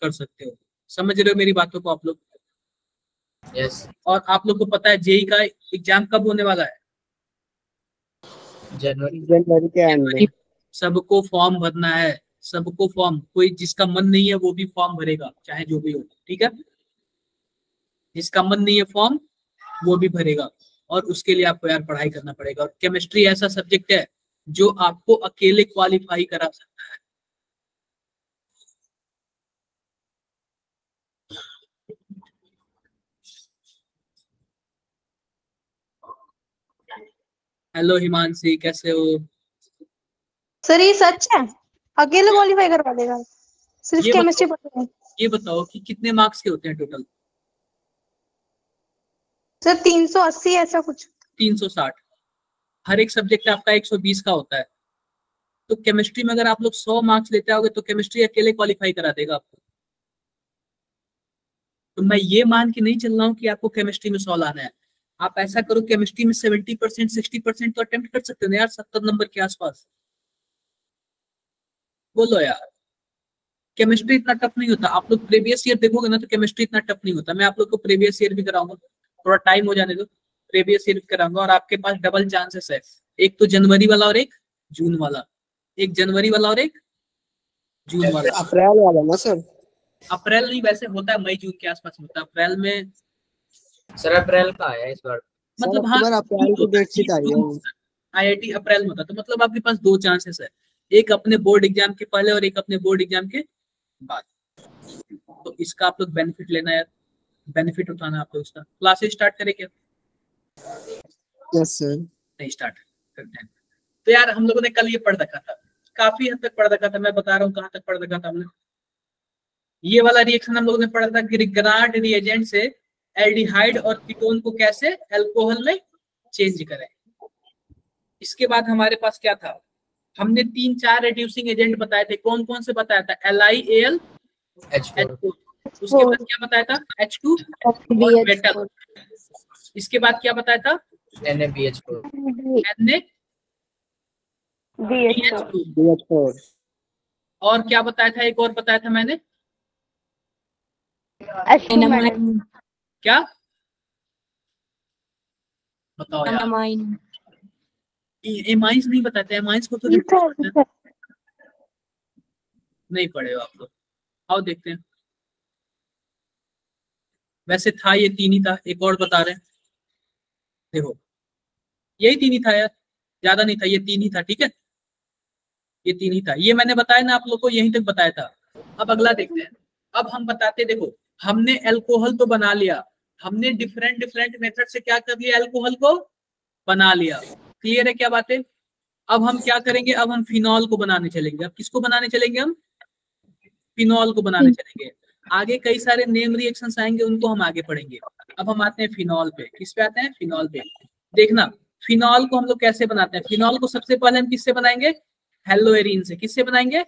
कर सकते हो। समझ रहे हो मेरी बातों को आप लोग? यस। और आप लोग को पता है जेई का एग्जाम कब होने वाला है? जनवरी के एंड में। सबको फॉर्म भरना है, सबको फॉर्म, कोई जिसका मन नहीं है वो भी फॉर्म भरेगा, चाहे जो भी हो, ठीक है? जिसका मन नहीं है फॉर्म वो भी भरेगा, और उसके लिए आपको यार पढ़ाई करना पड़ेगा। और केमिस्ट्री ऐसा सब्जेक्ट है जो आपको अकेले क्वालिफाई करा सकता है। हेलो हिमांशी, कैसे हो? सर ये सच है, अकेले क्वालिफाई करवा देगा? सिर्फ केमिस्ट्री पढ़ना है? ये बताओ कि कितने मार्क्स के होते हैं टोटल? सर 380 ऐसा कुछ। 360। हर एक सब्जेक्ट आपका 120 का होता है। तो केमिस्ट्री में अगर आप लोग 100 मार्क्स लेते आओगे तो केमिस्ट्री अकेले क्वालिफाई करा देगा आपको। तो मैं ये मान के नहीं चल रहा हूँ कि आपको केमिस्ट्री में 100 लाना है। आप ऐसा करो, केमिस्ट्री में 70% 60% तो अटेम्प्ट कर सकते हो ना यार, 70 नंबर के आसपास। बोलो यार, केमिस्ट्री इतना टफ नहीं होता। आप लोग प्रीवियस ईयर देखोगे ना तो केमिस्ट्री इतना टफ नहीं होता। मैं आप लोग को प्रीवियस ईयर भी कराऊंगा, थोड़ा टाइम हो जाने दो, प्रीवियस ईयर भी कराऊंगा। और आपके पास डबल चांसेस है, एक तो जनवरी वाला और एक जून वाला। एक जनवरी वाला और एक जून वाला। अप्रैल वाला ना सर? अप्रैल नहीं, वैसे होता है मई जून के आसपास होता है। अप्रैल में सर अप्रैल का आया इस बार। मतलब हाँ, अप्रैल की डेट शीट आई है। IIT अप्रैल में होता है। तो मतलब आपके पास दो चांसेस है, एक अपने बोर्ड एग्जाम के पहले और एक अपने बोर्ड एग्जाम के बाद। तो इसका आप लोग बेनिफिट लेना है, बेनिफिट उठाना आप लोग इसका। क्लासेस स्टार्ट करें क्या? Yes sir. नहीं, स्टार्ट करते हैं। तो यार हम लोगों ने कल ये पढ़ रखा था, काफी हद तक पढ़ रखा था। मैं बता रहा हूँ कहाँ तक पढ़ रखा था हमने। ये वाला रिएक्शन हम लोगों ने पढ़ा था कि ग्रिग्रार्ड रिएजेंट से एल्डिहाइड और कीटोन को कैसे अल्कोहल में चेंज करें। इसके बाद हमारे पास क्या था? हमने 3-4 रिड्यूसिंग एजेंट बताए थे। कौन कौन से बताया था? LiAl H4। उसके बाद क्या बताया था? H2 और मेटल। इसके बाद क्या बताया था? NaBH4। BH4। और क्या बताया था? एक और बताया था मैंने, क्या बताओ यार? एमाइंस नहीं बताते। एमाइंस को तो नहीं पढ़े हो आप लोग। आओ देखते हैं। वैसे था ये 3 ही था, एक और बता रहे हैं, देखो यही 3 ही था यार, ज्यादा नहीं था, ये 3 ही था, ठीक है? ये 3 ही था, ये मैंने बताया ना आप लोग को, यहीं तक बताया था। अब अगला देखते हैं। अब हम बताते, देखो हमने अल्कोहल तो बना लिया, हमने डिफरेंट डिफरेंट मेथड से क्या कर लिया? अल्कोहल को बना लिया। क्लियर है क्या बातें? अब हम क्या करेंगे? अब हम फिनॉल को बनाने चलेंगे। अब किसको बनाने चलेंगे? हम फिनॉल को बनाने चलेंगे। आगे कई सारे नेम रिएक्शंस आएंगे, उनको हम आगे पढ़ेंगे। अब हम आते हैं फिनॉल पे। किस पे आते हैं? फिनॉल पे। देखना फिनॉल को हम लोग कैसे बनाते हैं। फिनॉल को सबसे पहले हम किससे बनाएंगे? हेलोएरीन से। किससे बनाएंगे?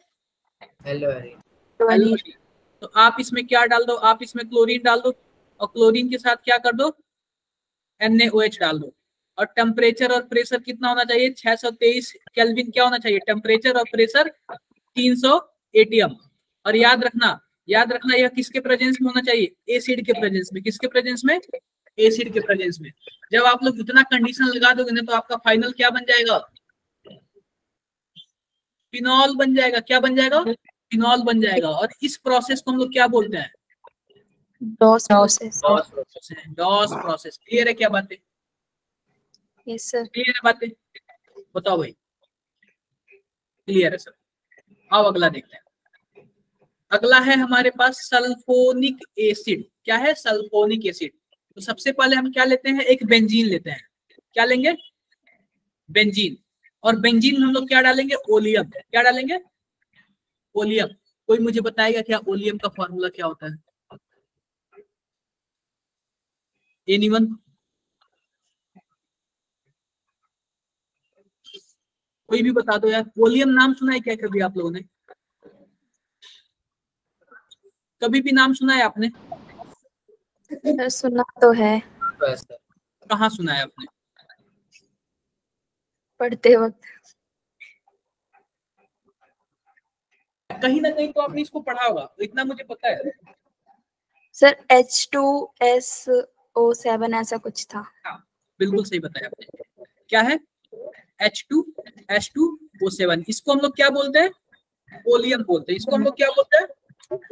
हेलोएरीन। तो आप इसमें क्या डाल दो? आप इसमें क्लोरीन डाल दो, और क्लोरीन के साथ क्या कर दो? NaOH डाल दो। और टेम्परेचर और प्रेशर कितना होना चाहिए? 623 केल्विन क्या होना चाहिए? टेम्परेचर और प्रेशर 300 ATM। और याद रखना यह किसके प्रेजेंस में होना चाहिए? एसिड के प्रेजेंस में। किसके प्रेजेंस में? एसिड के प्रेजेंस में। जब आप लोग इतना कंडीशन लगा दोगे ना तो आपका फाइनल क्या बन जाएगा? फिनॉल बन जाएगा। क्या बन जाएगा? फिनॉल बन जाएगा। और इस प्रोसेस को हम लोग क्या बोलते हैं? Dow's process. Dow's process. Clear है क्या बातें? Yes sir. क्लियर है बातें? बताओ भाई, क्लियर है सर? आओ अगला देखते हैं। अगला है हमारे पास सल्फोनिक एसिड। क्या है? Sulphonic acid. तो सबसे पहले हम क्या लेते हैं? एक बेंजीन लेते हैं। क्या लेंगे? बेंजीन। और बेंजीन में हम लोग क्या डालेंगे? ओलियम। क्या डालेंगे? ओलियम। कोई मुझे बताएगा क्या ओलियम का फॉर्मूला क्या होता है? एनीवन? कोई भी बता दो यार। ओलियम नाम सुना है क्या कभी आप लोगों ने? कभी भी नाम सुना है आपने? सर सुना तो है। कहाँ सुना है आपने? पढ़ते वक्त। कहीं ना कहीं तो आपने इसको पढ़ा होगा, तो इतना मुझे पता है। सर H2SO7 ऐसा कुछ था। हाँ बिल्कुल सही बताया आपने। क्या है? H2H2O7, इसको हम लोग क्या बोलते हैं? ओलियम बोलते हैं। इसको हम लोग क्या बोलते हैं?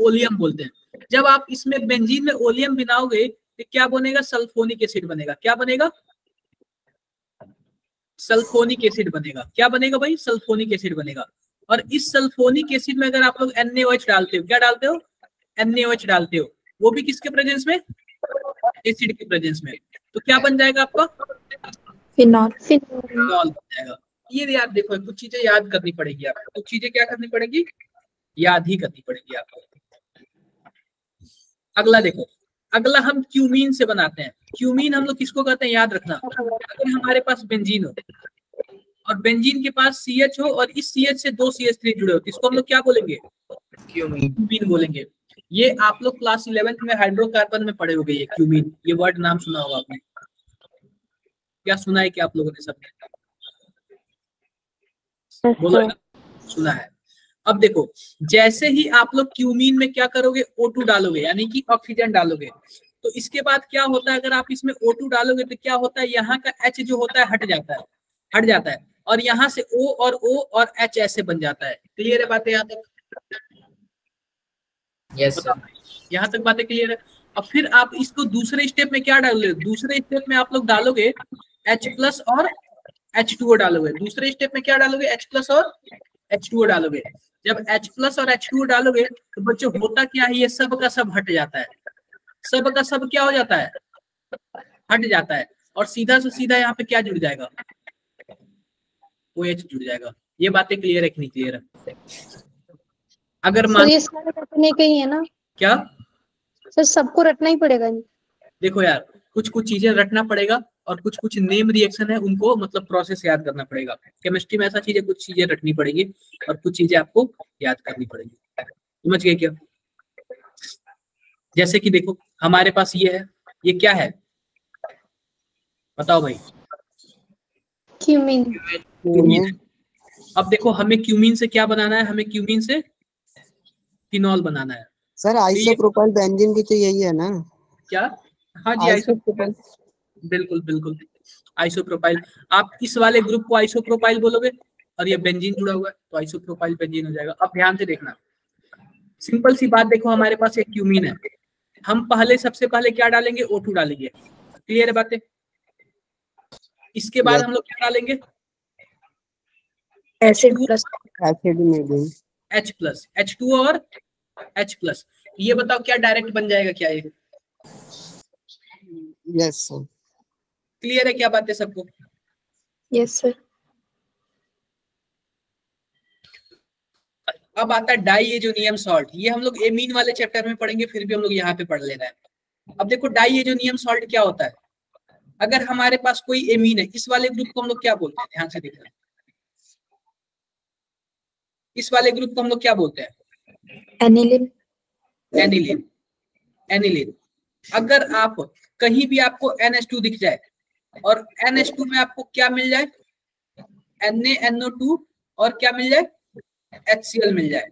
ओलियम बोलते हैं। जब आप इसमें बेंजीन में ओलियम मिलाओगे तो क्या बनेगा? सल्फोनिक एसिड बनेगा। क्या बनेगा? सल्फोनिक एसिड बनेगा। क्या बनेगा भाई? सल्फोनिक एसिड बनेगा। और इस सल्फोनिक एसिड में अगर आप लोग NaOH डालते हो, क्या डालते हो? NaOH डालते हो, वो भी किसके प्रेजेंस में? एसिड के प्रेजेंस में। तो क्या बन जाएगा आपका? फिनॉल। फिनॉल बन जाएगा। ये याद देखो, कुछ चीजें याद करनी पड़ेगी आपको। कुछ चीजें क्या करनी पड़ेगी? याद ही करनी पड़ेगी आपको। अगला देखो, अगला हम क्यूमीन से बनाते हैं। क्यूमीन हम लोग किसको कहते हैं? याद रखना, अगर हमारे पास बेंजीन हो और बेंजीन के पास CH हो और इस CH से 2 CH3 जुड़े हो, इसको हम लोग क्या बोलेंगे? क्यूमीन बोलेंगे। ये आप लोग क्लास 11th में हाइड्रोकार्बन में पढ़े होंगे। ये क्यूमीन, ये वर्ड नाम सुना होगा आपने। क्या सुना है क्या आप लोगों ने? सबने बोलो ना, सुना है। अब देखो, जैसे ही आप लोग क्यूमीन में क्या करोगे? O2 डालोगे, यानी कि ऑक्सीजन डालोगे, तो इसके बाद क्या होता है? अगर आप इसमें O2 डालोगे तो क्या होता है? यहाँ का H जो होता है हट जाता है, और यहाँ से O और O और H ऐसे बन जाता है। क्लियर है बातें यहाँ तक? Yes sir. यहाँ तक बातें क्लियर है? अब फिर आप इसको दूसरे स्टेप में क्या डालोगे? दूसरे स्टेप में आप लोग डालोगे H+ और H2O डालोगे। दूसरे स्टेप में क्या डालोगे? H+ और H2O डालोगे। जब H+ और H2O डालोगे तो बच्चों होता क्या है? ये सब का सब हट जाता है। सब का सब क्या हो जाता है? हट जाता है। और सीधा से सीधा यहाँ पे क्या जुड़ जाएगा? OH जुड़ जाएगा। ये बातें क्लियर है कि नहीं क्लियर है? अगर सर ये सारे रटने के ही है ना? क्या सर सबको रटना ही पड़ेगा। देखो यार, कुछ कुछ चीजें रटना पड़ेगा और कुछ कुछ नेम रिएक्शन है उनको मतलब प्रोसेस याद करना पड़ेगा। केमिस्ट्री में ऐसा चीज है, कुछ चीजें रटनी पड़ेगी और कुछ चीजें आपको याद करनी पड़ेगी। समझ गए क्या? जैसे कि देखो हमारे पास ये है, ये क्या है बताओ भाई? क्यूमीन। क्यूमीन है। अब देखो हमें क्यूमीन से क्या बनाना है? हमें क्यूमीन से फिनॉल बनाना है। सर आइसोप्रोपाइल बेंजीन भी तो यही है ना? क्या? हाँ जी, आइसोप्रोपाइल। बिल्कुल बिल्कुल, आइसोप्रोपाइल। आप इस वाले ग्रुप को आइसोप्रोपाइल बोलोगे और ये बेंजीन जुड़ा हुआ है तो आइसोप्रोपाइल बेंजीन हो जाएगा। अब ध्यान से देखना, सिंपल सी बात देखो, हमारे पास एक क्यूमीन है, हम सबसे पहले क्या डालेंगे? O2 डालेंगे। क्लियर है बातें? इसके बाद हम लोग क्या डालेंगे? एसिड प्लस एसिड में भी H+, H2 और H+। ये बताओ क्या डायरेक्ट बन जाएगा क्या ये? Yes sir. क्लियर है क्या बातें सबको? Yes sir. अब आता है डाइएजोनियम सॉल्ट। ये हम लोग एमीन वाले चैप्टर में पढ़ेंगे, फिर भी हम लोग यहाँ पे पढ़ ले रहे हैं। अब देखो डाइएजोनियम सॉल्ट क्या होता है? अगर हमारे पास कोई एमीन है, इस वाले ग्रुप को हम लोग क्या बोलते हैं? ध्यान से देखना, इस वाले ग्रुप को हम लोग क्या बोलते हैं? एनिलिन। एनिलीन। एनिलीन। अगर आप कहीं भी आपको NH2 दिख जाए और NH2 में आपको क्या मिल जाए? NaNO2 और क्या मिल जाए? HCl मिल जाए।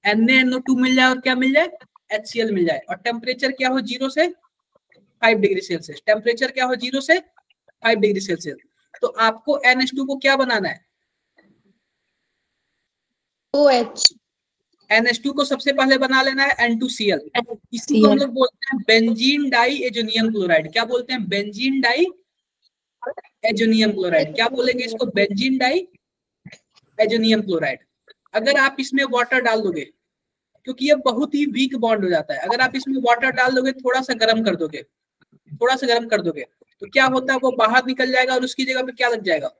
NaNO2 मिल जाए और क्या मिल जाए? HCl मिल जाए। और टेम्परेचर क्या हो? 0 से 5 डिग्री सेल्सियस। टेम्परेचर क्या हो? 0 से 5 डिग्री सेल्सियस। तो आपको NH2 को क्या बनाना है? OH। NH2 को सबसे पहले बना लेना है N2Cl। इसी को हम लोग बोलते हैं बेंजीन डाई एजोनियम क्लोराइड। क्या बोलते हैं? Benzene diazonium chloride. क्या बोलेंगे इसको? Benzene diazonium chloride. अगर आप इसमें वाटर डाल दोगे, क्योंकि ये बहुत ही वीक बॉन्ड हो जाता है, अगर आप इसमें वाटर डाल दोगे, थोड़ा सा गर्म कर दोगे, तो क्या होता है? वो बाहर निकल जाएगा और उसकी जगह पे क्या लग जाएगा?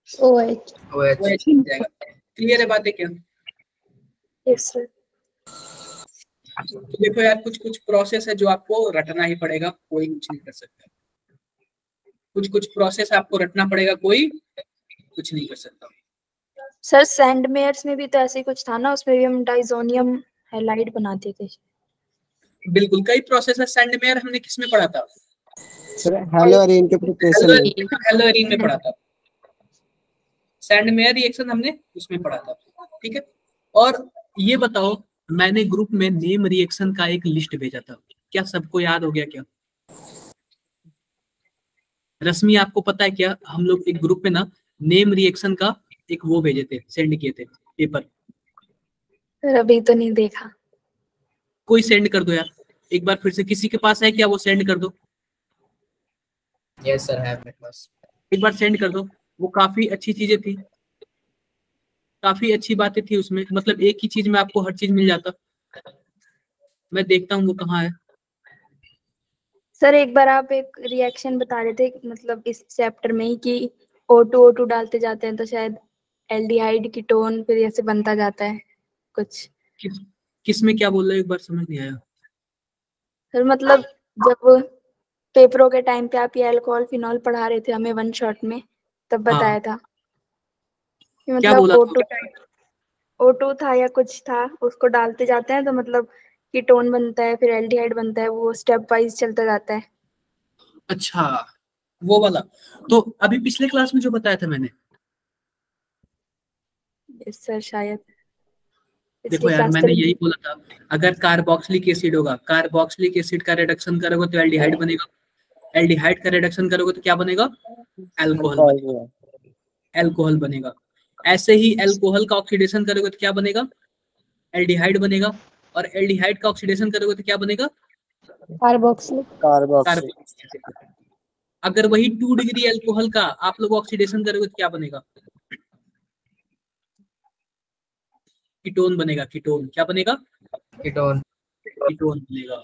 OH। OH लग जाएगा। क्लियर है बातें क्या? Yes sir. तो देखो यार, कुछ कुछ प्रोसेस है जो आपको रटना ही पड़ेगा, कोई कुछ नहीं कर सकता। कुछ कुछ प्रोसेस आपको रटना पड़ेगा, कोई कुछ नहीं कर सकता। सर सैंडमेयर्स में भी तो ऐसे ही कुछ था ना, उसमें भी हम डाइजोनियम हैलाइड बनाते थे। बिल्कुल, कई प्रोसेस है। सैंडमेयर हमने किस में पढ़ा था? सर हेलोअरीन के प्रिपरेशन में। हेलोअरीन में पढ़ा था। सैंडमेयर रिएक्शन हमने उसमें पढ़ा था, ठीक है। और ये बताओ, मैंने ग्रुप में नेम रिएक्शन का एक लिस्ट भेजा था, क्या सबको याद हो गया क्या? रश्मि आपको पता है क्या, हम लोग एक ग्रुप में ना नेम रिएक्शन का एक वो भेजे थे, सेंड किए थे पेपर। सर अभी तो नहीं देखा। कोई सेंड कर दो यार एक बार फिर से, किसी के पास है क्या, वो सेंड कर दो। यस सर, है मेरे पास। एक बार सेंड कर दो। वो काफी अच्छी चीजें थी, काफी अच्छी बातें थी उसमें, मतलब एक ही चीज में आपको हर चीज मिल जाता। मैं देखता हूँ वो कहाँ है। सर एक बार आप एक रिएक्शन बता रहे थे मतलब इस चैप्टर में ही कि O2 डालते जाते हैं तो शायद एल्डिहाइड कीटोन फिर ऐसे बनता जाता है कुछ। किस में क्या बोल रहे हो, एक बार समझ नहीं आया। सर मतलब जब पेपरों के टाइम पे आप ये अल्कोहल फिनॉल पढ़ा रहे थे हमें वन शॉट में, तब बताया हाँ, था कि क्या मतलब बोला था? O2 था या कुछ था, उसको डालते जाते हैं तो मतलब कीटोन बनता है फिर एल्डिहाइड बनता है, वो स्टेप वाइज चलता जाता है। अच्छा, वो वाला। तो अभी पिछले क्लास में जो बताया था मैंने, यस सर शायद देखो पिछली यार क्लास मैंने तो यही बोला था, अगर कार्बोक्सिलिक एसिड होगा, कार्बोक्सिलिक एसिड का रिडक्शन करोगे तो एल्डिहाइड बनेगा, एल्डिहाइड का रिडक्शन करोगे तो क्या बनेगा? अल्कोहल बनेगा, अल्कोहल बनेगा। ऐसे ही अल्कोहल का ऑक्सीडेशन करोगे तो क्या बनेगा? एल्डिहाइड बनेगा, और एल्डिहाइड का ऑक्सीडेशन करोगे तो क्या बनेगा? कार्बोक्सिलिक। Carboxylic acid. अगर वही 2 डिग्री अल्कोहल का आप लोग ऑक्सीडेशन करोगे तो क्या बनेगा? कीटोन बनेगा, कीटोन। क्या बनेगा? कीटोन। कीटोन बनेगा।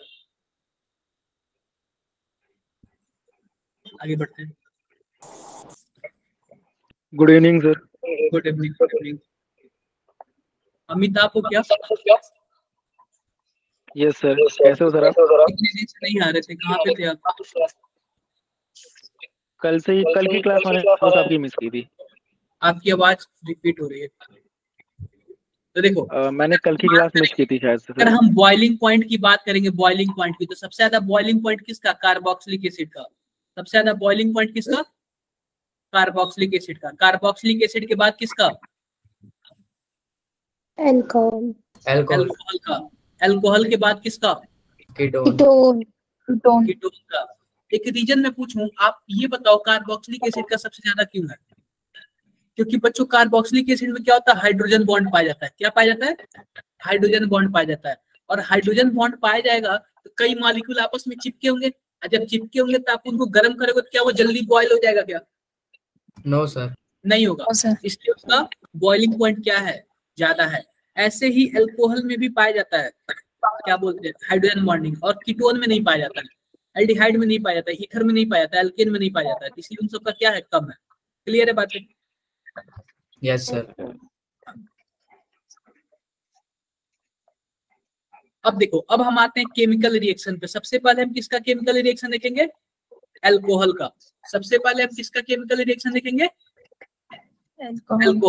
आगे बढ़ते हैं। Good evening sir. Good evening, good evening. Amitabh को क्या यस सर, कैसे हो सर आप? इतने दिन से नहीं आ रहे थे, कहाँ पे थे आप? कल की क्लास मैंने बस आपकी मिस की थी। आपकी आवाज रिपीट हो रही है। तो देखो, मैंने कल की क्लास मिस की थी शायद से अगर सर। हम बॉइलिंग पॉइंट की बात करेंगे, बॉइलिंग पॉइंट की, तो सबसे ज्यादा बॉइलिंग पॉइंट किसका? कार्बोक्सिलिक एसिड का। सबसे ज्यादा बॉइलिंग पॉइंट किसका? कार्बोक्सिलिक एसिड का। कार्बोक्सिलिक एसिड के बाद किसका? अल्कोहल। अल्कोहल। अल्कोहल का। अल्कोहल के बाद किसका? कीटोन। कीटोन। कीटोन। कीटोन का। एक रीजन में पूछूं, आप ये बताओ कार्बोक्सिलिक एसिड का सबसे ज्यादा क्यों है? क्योंकि बच्चों कार्बोक्सिलिक एसिड में क्या होता है? हाइड्रोजन बॉन्ड पाया जाता है। क्या पाया जाता है? हाइड्रोजन बॉन्ड पाया जाता है। और हाइड्रोजन बॉन्ड पाया जाएगा तो कई मॉलिक्यूल आपस में चिपके होंगे, और जब चिपके होंगे तो आप उनको गर्म करोगे तो क्या वो जल्दी बॉयल हो जाएगा क्या? No sir. नहीं होगा। इसलिए उसका बॉइलिंग पॉइंट क्या है? ज्यादा है। ऐसे ही अल्कोहल में भी पाया जाता है, क्या बोलते हैं, हाइड्रोजन बॉन्डिंग, और कीटोन में नहीं पाया जाता है, एल्डिहाइड में नहीं पाया जाता है, ईथर में नहीं पाया जाता है, एल्केन में नहीं पाया जाता है, इसलिए उन सबका क्या है? कम है। क्लियर है बात? Yes sir. अब देखो, अब हम आते हैं केमिकल रिएक्शन पे। सबसे पहले हम किसका केमिकल रिएक्शन देखेंगे? अल्कोहल का। सबसे पहले हम किसका केमिकल रिएक्शन देखेंगे? अल्कोहल।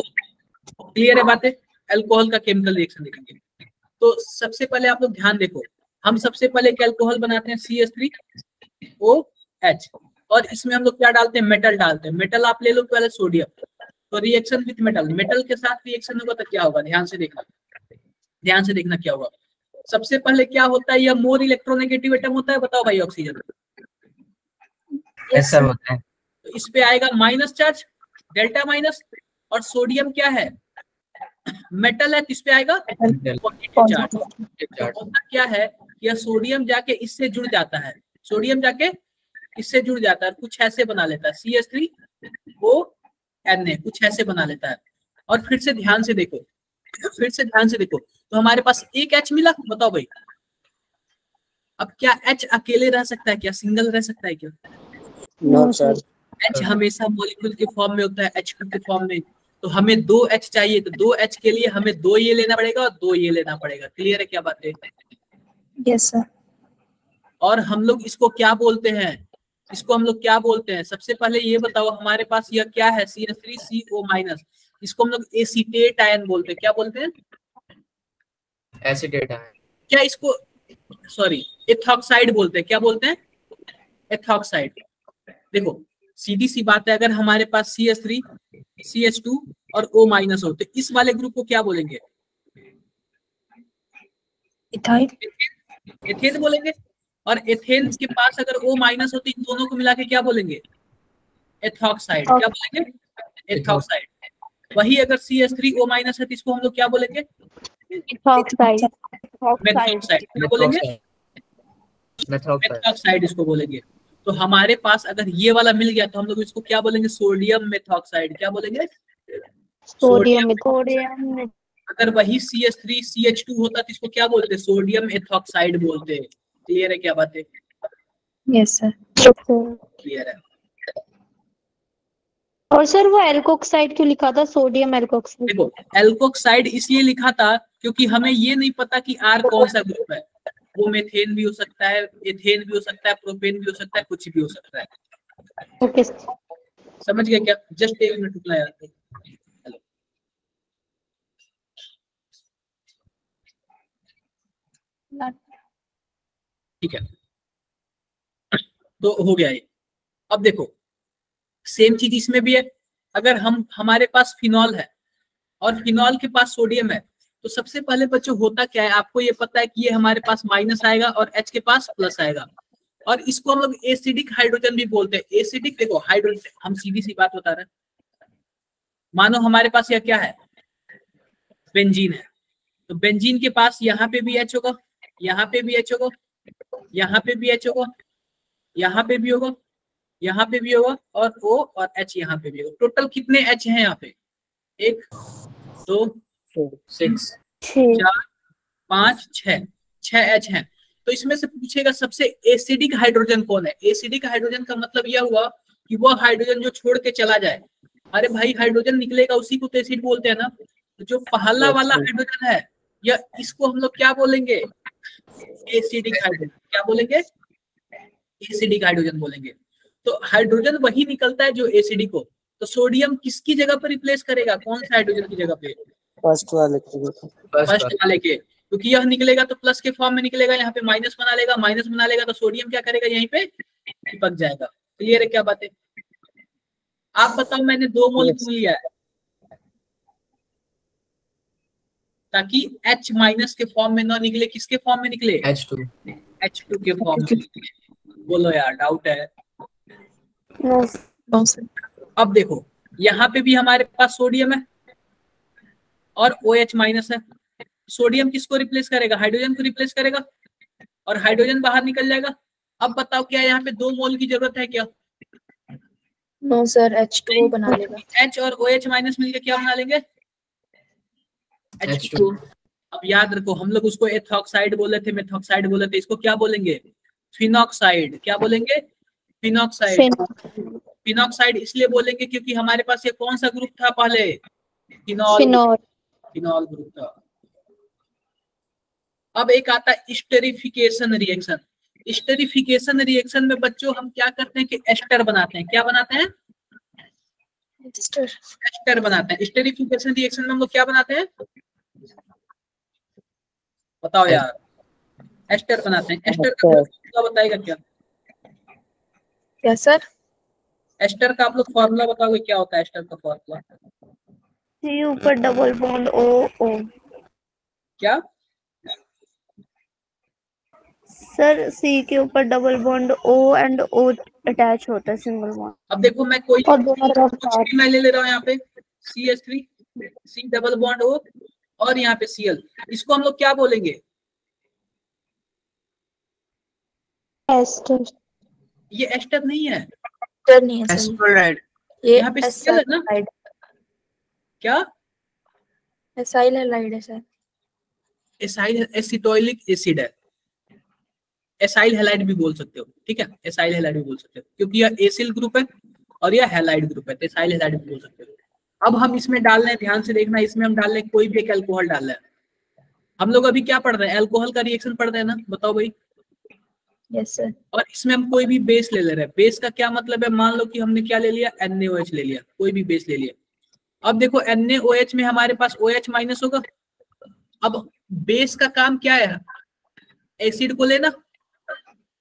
क्लियर है बातें? अल्कोहल का केमिकल रिएक्शन देखेंगे। तो सबसे पहले आप लोग ध्यान देखो, हम सबसे पहले एक अल्कोहल बनाते हैं CH3OH, और इसमें हम लोग क्या डालते हैं? मेटल डालते हैं। मेटल आप ले लो पहले, सोडियम। तो रिएक्शन विथ मेटल, मेटल के साथ रिएक्शन होगा तो क्या होगा? ध्यान से देखना, ध्यान से देखना क्या होगा। सबसे पहले क्या होता है? यह मोर इलेक्ट्रोनेगेटिव एटम होता है, बताओ भाई। ऑक्सीजन। यस सर होता है। तो इस पे आएगा माइनस चार्ज, डेल्टा माइनस, और सोडियम क्या है? मेटल है, किस पे आएगा? Positive charge. तो होता क्या है, यह सोडियम जाके इससे जुड़ जाता है, सोडियम जाके इससे जुड़ जाता है, कुछ ऐसे बना लेता है, CH3ONA, कुछ ऐसे बना लेता है। और फिर से ध्यान से देखो, फिर से ध्यान से देखो, तो हमारे पास एक H मिला, बताओ भाई। अब क्या H अकेले रह सकता है क्या? सिंगल रह सकता है क्या? No sir. H हमेशा मॉलिक्यूल के फॉर्म में होता है, H2 के फॉर्म में। तो हमें 2 H चाहिए, तो 2 H के लिए हमें 2 ये लेना पड़ेगा और 2 ये लेना पड़ेगा। क्लियर है क्या बात है? Yes sir. और और हम लोग इसको क्या बोलते हैं? इसको हम लोग क्या बोलते हैं? सबसे पहले ये बताओ, हमारे पास यह क्या है? CH3CO-, इसको हम लोग एसीटेट आयन बोलते हैं। क्या बोलते हैं? एसीटेट है। क्या इसको, सॉरी, एथॉक्साइड बोलते हैं। क्या बोलते हैं? एथॉक्साइड। देखो सीधी सी बात है, अगर हमारे पास CH3, CH2 और O- हो तो इस वाले ग्रुप को क्या बोलेंगे? इथाइल। एथेन बोलेंगे। और एथेन के पास अगर O माइनस हो तो इन दोनों को मिला के क्या बोलेंगे? एथॉक्साइड। क्या बोलेंगे? एथॉक्साइड। वही अगर CH3O माइनस है तो इसको हम लोग क्या बोलेंगे? इथॉक्साइड। मेथॉक्साइड। क्या बोलेंगे? मेथॉक्साइड। मेथॉक्साइड इसको बोलेंगे। तो हमारे पास अगर ये वाला मिल गया तो हम लोग इसको क्या बोलेंगे? Sodium methoxide. क्या बोलेंगे? सोडियम अगर वही CH3 CH2 होता तो इसको क्या बोलते? सोडियम एथॉक्साइड बोलते। क्लियर है क्या बात है? Yes sir. क्लियर है। और सर वो एल्कोक्साइड क्यों लिखा था? Sodium alkoxide. देखो एल्कोक्साइड इसलिए लिखा था क्योंकि हमें ये नहीं पता कि R कौन सा ग्रुप है। वो मेथेन भी हो सकता है, एथेन भी हो सकता है, प्रोपेन भी हो सकता है, कुछ भी हो सकता है। ओके। समझ गए क्या? जस्ट एक मिनट रुकना यार। हेलो, ठीक है, तो हो गया ये। अब देखो सेम चीज इसमें भी है। अगर हमारे पास फिनॉल है और फिनॉल के पास सोडियम है तो सबसे पहले बच्चों होता क्या है? आपको ये पता है कि ये हमारे पास माइनस आएगा और H के पास प्लस आएगा, और इसको हम लोग एसिडिक हाइड्रोजन भी बोलते हैं। एसिडिक देखो हाइड्रोजन, हम सीधी सी बात बता रहे हैं। मानो हमारे पास यह क्या है? बेंजीन है। तो बेंजीन के पास यहाँ पे भी H होगा, यहाँ पे भी H होगा, यहाँ पे भी H होगा, यहाँ पे भी होगा, यहाँ पे भी होगा, और O और H यहाँ पे भी होगा। टोटल कितने H हैं यहाँ पे? 1 2 6 4 5 6 H हैं। तो इसमें से पूछेगा सबसे एसिडिक हाइड्रोजन कौन है? एसिडिक हाइड्रोजन का मतलब यह हुआ कि वह हाइड्रोजन जो छोड़ के चला जाए। अरे भाई हाइड्रोजन निकलेगा उसी को तो एसिड बोलते हैं ना। तो जो पहला वाला हाइड्रोजन है या इसको हम लोग क्या बोलेंगे? Acidic hydrogen. क्या बोलेंगे? एसिडिक हाइड्रोजन बोलेंगे। तो हाइड्रोजन वही निकलता है जो एसिडिक हो। तो सोडियम किसकी जगह पर रिप्लेस करेगा? कौन सा हाइड्रोजन की जगह पे? फर्स्ट वाले फर्स्ट वाले के, क्योंकि यह निकलेगा तो प्लस के फॉर्म में निकलेगा, यहाँ पे माइनस बना लेगा, माइनस बना लेगा तो सोडियम क्या करेगा? यहीं पे चिपक जाएगा। क्लियर है क्या बात है? आप बताओ मैंने 2 मोल क्यों लिया है? ताकि H माइनस के फॉर्म में ना निकले। किसके फॉर्म में निकले? H2 के फॉर्म में निकले। बोलो यार, डाउट है? अब देखो यहाँ पे भी हमारे पास सोडियम है और OH माइनस है। सोडियम किसको रिप्लेस करेगा? हाइड्रोजन को रिप्लेस करेगा, और हाइड्रोजन बाहर निकल जाएगा। अब बताओ क्या यहाँ पे 2 मोल की जरूरत है क्या? नो सर, H2O बना लेगा। H और OH माइनस मिलकर क्या बना लेंगे? H2। अब याद रखो हम लोग उसको एथॉक्साइड बोले थे, मेथॉक्साइड बोले थे। इसको क्या बोलेंगे? फिनॉक्साइड। क्या बोलेंगे? फिनॉक्साइड। फिनॉक्साइड इसलिए बोलेंगे क्योंकि हमारे पास ये कौन सा ग्रुप था पहले? फिनॉल ग्रुप था। अब एक आता है स्टेरिफिकेशन रिएक्शन। स्टेरिफिकेशन रिएक्शन में बच्चों हम क्या करते हैं कि एस्टर बनाते हैं। क्या बनाते हैं? एस्टर बनाते हैं। स्टेरिफिकेशन रिएक्शन में हम लोग क्या बनाते हैं? बताओ यार। एस्टर बनाते हैं। एस्टर का फॉर्मूला बताएगा क्या? क्या सर? एस्टर का आप लोग फॉर्मूला बताओगे क्या होता है? एस्टर का फॉर्मूला C ऊपर डबल बॉन्ड O। क्या सर C के ऊपर double bond O and O attach होता है सिंगल बॉन्ड। अब देखो मैं कोई और दोनों तरफ कुछ भी मैं ले रहा हूँ यहाँ पे CH3 C double bond O और यहाँ पे Cl। इसको हम लोग क्या बोलेंगे? एस्टर। ये एस्टर नहीं है। एस्टर नहीं है सर। ये यहाँ पे Cl है ना? क्या? एसाइल हैलाइड है सर। एसाइल एसिटोइलिक एसिड है। एसाइल हैलाइड भी बोल सकते हो, ठीक है? एसाइल हैलाइड भी बोल सकते हो क्योंकि यह एसिल ग्रुप है और यह हैलाइड ग्रुप है, तो एसाइल हैलाइड भी बोल सकते हो। अब हम इसमें डाल रहे हैं, ध्यान से देखना, इसमें हम डाल रहे हैं कोई भी एक अल्कोहल डाल रहे हैं। हम लोग अभी क्या पढ़ रहे हैं? अल्कोहल का रिएक्शन पढ़ रहे हैं ना? बताओ भाई। Yes sir. और इसमें हम कोई भी बेस ले रहे हैं। बेस का क्या मतलब है? मान लो कि हमने क्या ले लिया? NaOH ले लिया, कोई भी बेस ले लिया। अब देखो NaOH में हमारे पास OH माइनस होगा। अब बेस का काम क्या है? एसिड को लेना।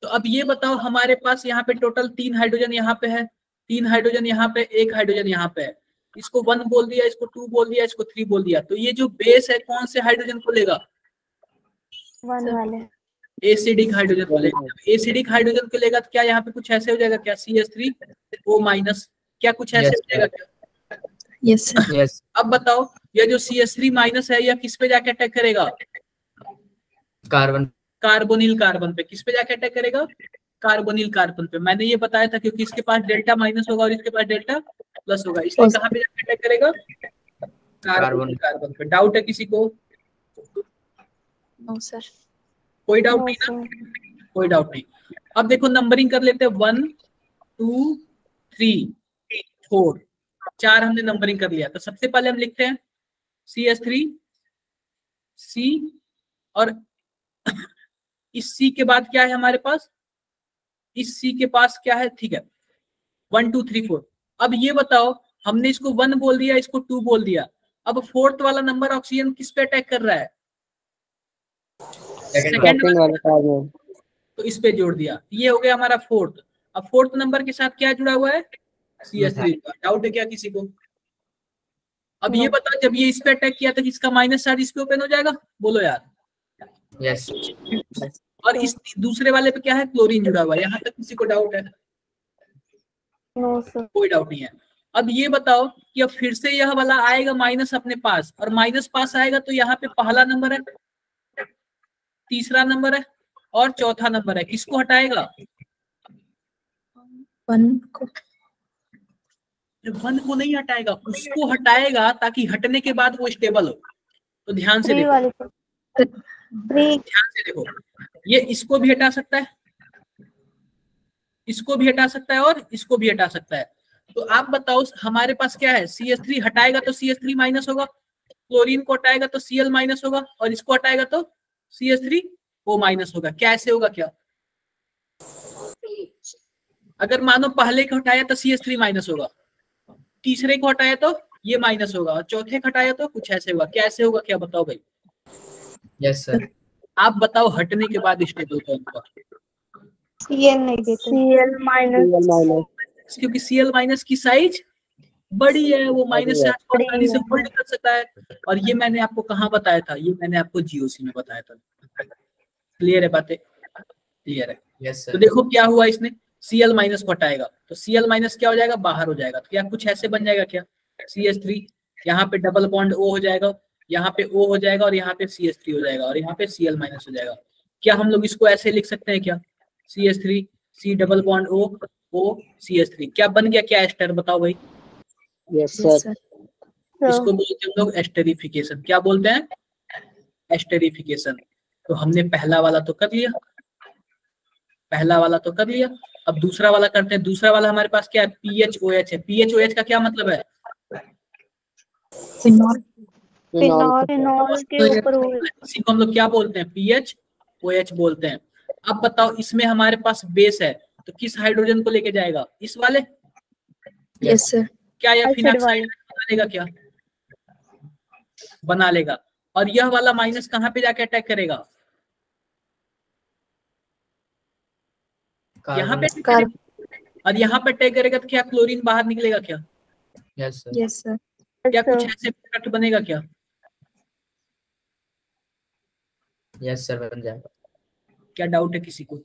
तो अब ये बताओ हमारे पास यहाँ पे टोटल 3 हाइड्रोजन यहाँ पे है, 3 हाइड्रोजन यहाँ पे, 1 हाइड्रोजन यहाँ पे है। इसको 1 बोल दिया, इसको 2 बोल दिया, इसको 3 बोल दिया। तो ये जो बेस है कौन से हाइड्रोजन को लेगा? वन वाले एसिडिक हाइड्रोजन को लेगा। एसिडिक हाइड्रोजन को लेगा तो क्या यहाँ पे कुछ ऐसे हो जाएगा क्या, CH3O-, क्या कुछ ऐसे Yes, हो जाएगा क्या? Yes sir. Yes. अब बताओ ये जो CH3- है यह किस पे जाके अटैक करेगा? Carbon. कार्बोनिल कार्बन पे। किस पे जाके अटैक करेगा? कार्बोनिल कार्बन पे। मैंने ये बताया था क्योंकि इसके पास डेल्टा माइनस होगा और इसके पास डेल्टा प्लस होगा, इसलिए कहाँ पे जाके अटैक करेगा? कार्बोनिल कार्बन पे। डाउट है किसी को? No sir. कोई डाउट नो नहीं ना? सर। कोई डाउट नहीं। अब देखो नंबरिंग कर लेते हैं, 1 2 3 4, 4 हमने नंबरिंग कर लिया। तो सबसे पहले हम लिखते हैं CH3 C, और इस C के बाद क्या है हमारे पास? इस C के पास क्या है? ठीक है, 1 2 3 4। अब ये बताओ, हमने इसको 1 बोल दिया, इसको 2 बोल दिया, अब फोर्थ वाला नंबर ऑक्सीजन किस पे अटैक कर रहा है? सेकंड सेकंड वाले कार्बन। तो इस पे जोड़ दिया, ये हो गया हमारा फोर्थ। अब फोर्थ नंबर के साथ क्या जुड़ा हुआ है? CH3 का। डाउट है क्या किसी को? अब ये बता, जब ये इस पे अटैक किया तो इसका माइनस चार्ज इस पे ओपन हो जाएगा, बोलो यार। Yes. और इस दूसरे वाले पे क्या है? क्लोरीन जुड़ा हुआ है। यहाँ तक किसी को डाउट है? No sir. कोई डाउट नहीं है। अब ये बताओ कि अब फिर से यह वाला आएगा माइनस अपने पास, और माइनस पास आएगा तो यहाँ पे पहला नंबर है, तीसरा नंबर है और चौथा नंबर है, किसको हटाएगा? 1 को। 1 को नहीं हटाएगा, उसको हटाएगा ताकि हटने के बाद वो स्टेबल हो। तो ध्यान से 3 देखो, वाले को 3 ध्यान से देखो, ये इसको भी हटा सकता है, इसको भी हटा सकता है और इसको भी हटा सकता है। तो आप बताओ हमारे पास क्या है? CH3 हटाएगा तो CH3 माइनस होगा, क्लोरीन को हटाएगा तो Cl माइनस होगा, और इसको हटाएगा तो CH3O माइनस होगा। क्या ऐसे होगा क्या? अगर मानो पहले को हटाया तो CH3 माइनस होगा, तीसरे को हटाया तो ये माइनस होगा, और चौथे को हटाया तो कुछ ऐसे होगा। क्या ऐसे होगा क्या? बताओ भाई। Yes, sir. आप बताओ हटने के बाद स्टेबल कौन होगा? Cl नहीं देते। Cl minus. Cl minus. क्योंकि Cl- की साइज बड़ी है, वो माइनस से आसानी से होल्ड कर सकता है। और ये मैंने आपको कहाँ बताया था? ये मैंने आपको GOC में बताया था। क्लियर है बातें? क्लियर है। Yes, sir. तो देखो क्या हुआ, इसने Cl- को हटाएगा तो Cl- क्या हो जाएगा? बाहर हो जाएगा। तो क्या कुछ ऐसे बन जाएगा क्या? CH3, यहाँ पे डबल बॉन्ड O हो जाएगा, यहाँ पे O हो जाएगा, और यहाँ पे CH3 हो जाएगा, और यहाँ पे Cl- हो जाएगा। क्या हम लोग इसको ऐसे लिख सकते हैं क्या? CH3 C double bond O CH3, क्या बन गया? क्या एस्टर? बताओ भाई। Yes yes sir. सर। इसको बोलते हैं हम लोग एस्टेरिफिकेशन। क्या बोलते हैं? एस्टेरिफिकेशन। तो हमने पहला वाला तो कर लिया, पहला वाला तो कर लिया। अब दूसरा वाला करते हैं। दूसरा वाला हमारे पास क्या है? PHOH है। PHOH का क्या मतलब है? फिनॉल। फिनॉल। फिनॉल के ऊपर हो इसी को हम लोग क्या बोलते हैं? PHOH बोलते हैं। अब बताओ इसमें हमारे पास बेस है, तो किस हाइड्रोजन को लेके जाएगा? इस वाले। Yes sir. क्या यह एसिड फिनाक्साइड बना लेगा? क्या बना लेगा? और यह वाला माइनस कहाँ पे जाके अटैक करेगा? यहाँ पे attack करेगा। और यहाँ पे अटैक करेगा तो क्या क्लोरीन बाहर निकलेगा क्या? Yes, sir. Yes sir. क्या कुछ ऐसे प्रोडक्ट बनेगा क्या? Yes, sir. बन जाएगा. क्या डाउट है किसी को?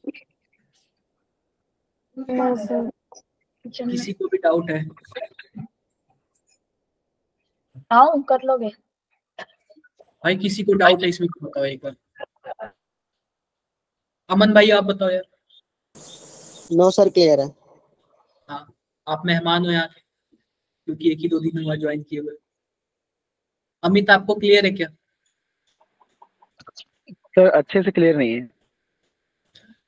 No sir. किसी को भी डाउट है? आओ कर लोगे। भाई किसी को डाउट है इसमें तो बताओ एक बार। अमन भाई आप बताओ यार। नो सर, क्लियर है। हाँ, आप मेहमान हो यहाँ के, क्योंकि एक ही 2 दिन हुआ ज्वाइन किए हुए। अमित आपको क्लियर है क्या? सर अच्छे से क्लियर नहीं है।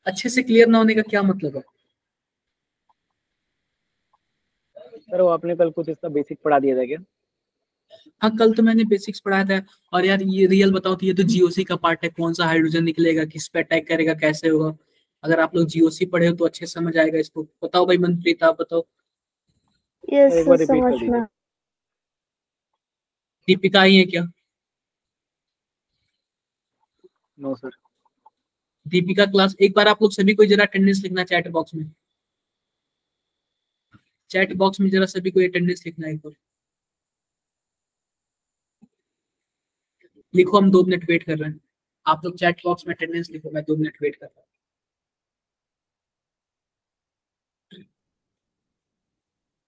अच्छे से क्लियर ना होने का क्या मतलब है? सर वो आपने कल कुछ इसका बेसिक पढ़ा दिया था क्या? हाँ, कल तो मैंने बेसिक्स पढ़ाया था। और यार ये रियल बताओ तो ये तो GOC का पार्ट है, कौन सा हाइड्रोजन निकलेगा, किस पे अटैक करेगा, कैसे होगा। अगर आप लोग GOC पढ़े हो तो अच्छे से समझ आएगा इसको। बताओ भाई मनप्रीत, आप बताओ। यस एक बार सर, रिपीट कर समझ दीजिए। में। दीपिका आई है क्या? No sir. दीपिका क्लास, एक बार आप लोग सभी को जरा अटेंडेंस लिखना चैट बॉक्स में। चैट बॉक्स में जरा सभी को अटेंडेंस लिखना है एक बार। लिखो, हम 2 मिनट वेट कर रहे हैं। आप लोग चैट बॉक्स में अटेंडेंस लिखो, मैं 2 मिनट वेट कर रहा हूँ।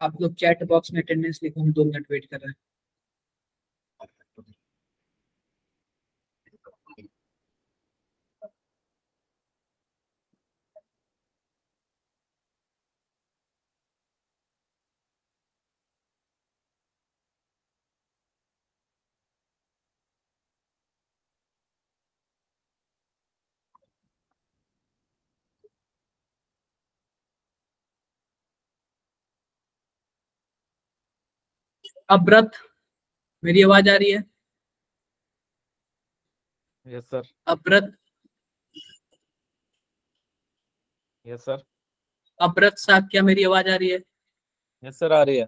आप लोग चैट बॉक्स में अटेंडेंस लिखो, हम 2 मिनट वेट कर रहे हैं। अब्रत, मेरी आवाज आ रही है? Yes sir. Abrat, yes sir. Abrat sahab, क्या मेरी आवाज आ रही है? यस सर, आ रही है।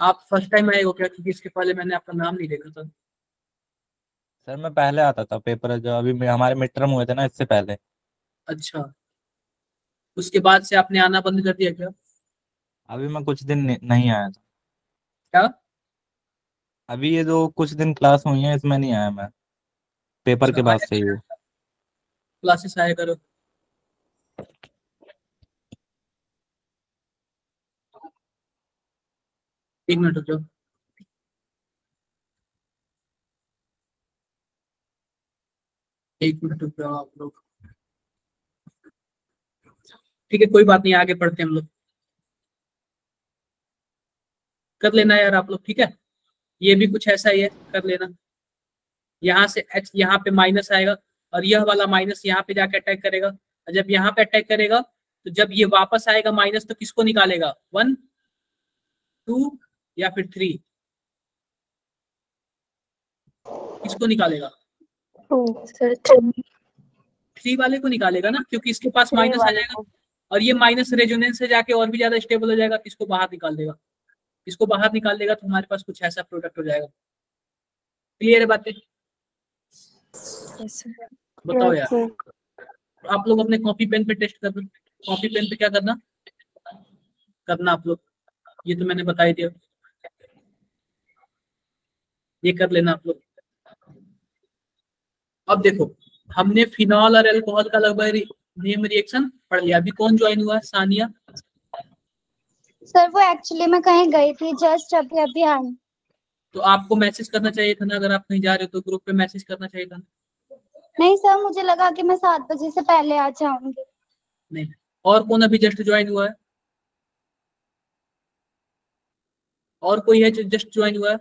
आप फर्स्ट टाइम आए हो क्या? क्योंकि इसके पहले मैंने आपका नाम नहीं देखा था। सर मैं पहले आता था पेपर, जो अभी हमारे मिड टर्म हुए थे ना, इससे पहले। अच्छा, उसके बाद से आपने आना बंद कर दिया क्या? अभी मैं कुछ दिन नहीं आया था। क्या? अभी ये जो कुछ दिन क्लास हुई है इसमें नहीं आया मैं, पेपर के बाद से ही। क्लासेस आया करो। एक मिनट रुक जाओ। एक मिनट रुक जाओ आप लोग। ठीक है, कोई बात नहीं, आगे पढ़ते हैं हम लोग। कर लेना यार आप लोग, ठीक है? ये भी कुछ ऐसा ही है, कर लेना। यहाँ से h यहाँ पे माइनस आएगा और यह वाला माइनस यहाँ पे जाके अटैक करेगा, और जब यहाँ पे अटैक करेगा तो जब ये वापस आएगा माइनस, तो किसको निकालेगा? 1 2 या फिर 3? किसको निकालेगा? सर 3 वाले को निकालेगा ना, क्योंकि इसके पास माइनस आ जाएगा और ये माइनस रेजोनेंस से जाके और भी ज्यादा स्टेबल हो जाएगा। किसको बाहर निकाल देगा? इसको बाहर निकाल देगा तो हमारे पास कुछ ऐसा प्रोडक्ट हो जाएगा। क्लियर है बातें? बताओ यार, आप लोग अपने कॉपी पेन पे टेस्ट कर दो। कॉपी पेन पे क्या करना आप लोग, ये तो मैंने बता ही दिया, ये कर लेना आप लोग। अब देखो, हमने फिनॉल और अल्कोहल का लगभग नेम रिएक्शन पढ़ लिया। अभी कौन ज्वाइन हुआ? सानिया। सर वो एक्चुअली मैं कहीं गई थी, जस्ट अभी अभी आई। तो आपको मैसेज करना चाहिए था ना, अगर आप कहीं जा रहे हो तो ग्रुप पे मैसेज करना चाहिए था। नहीं सर, मुझे लगा कि मैं 7 बजे से पहले आ जाऊंगी। नहीं। और कौन अभी जस्ट ज्वाइन हुआ है? और कोई है जो जस्ट ज्वाइन हुआ है?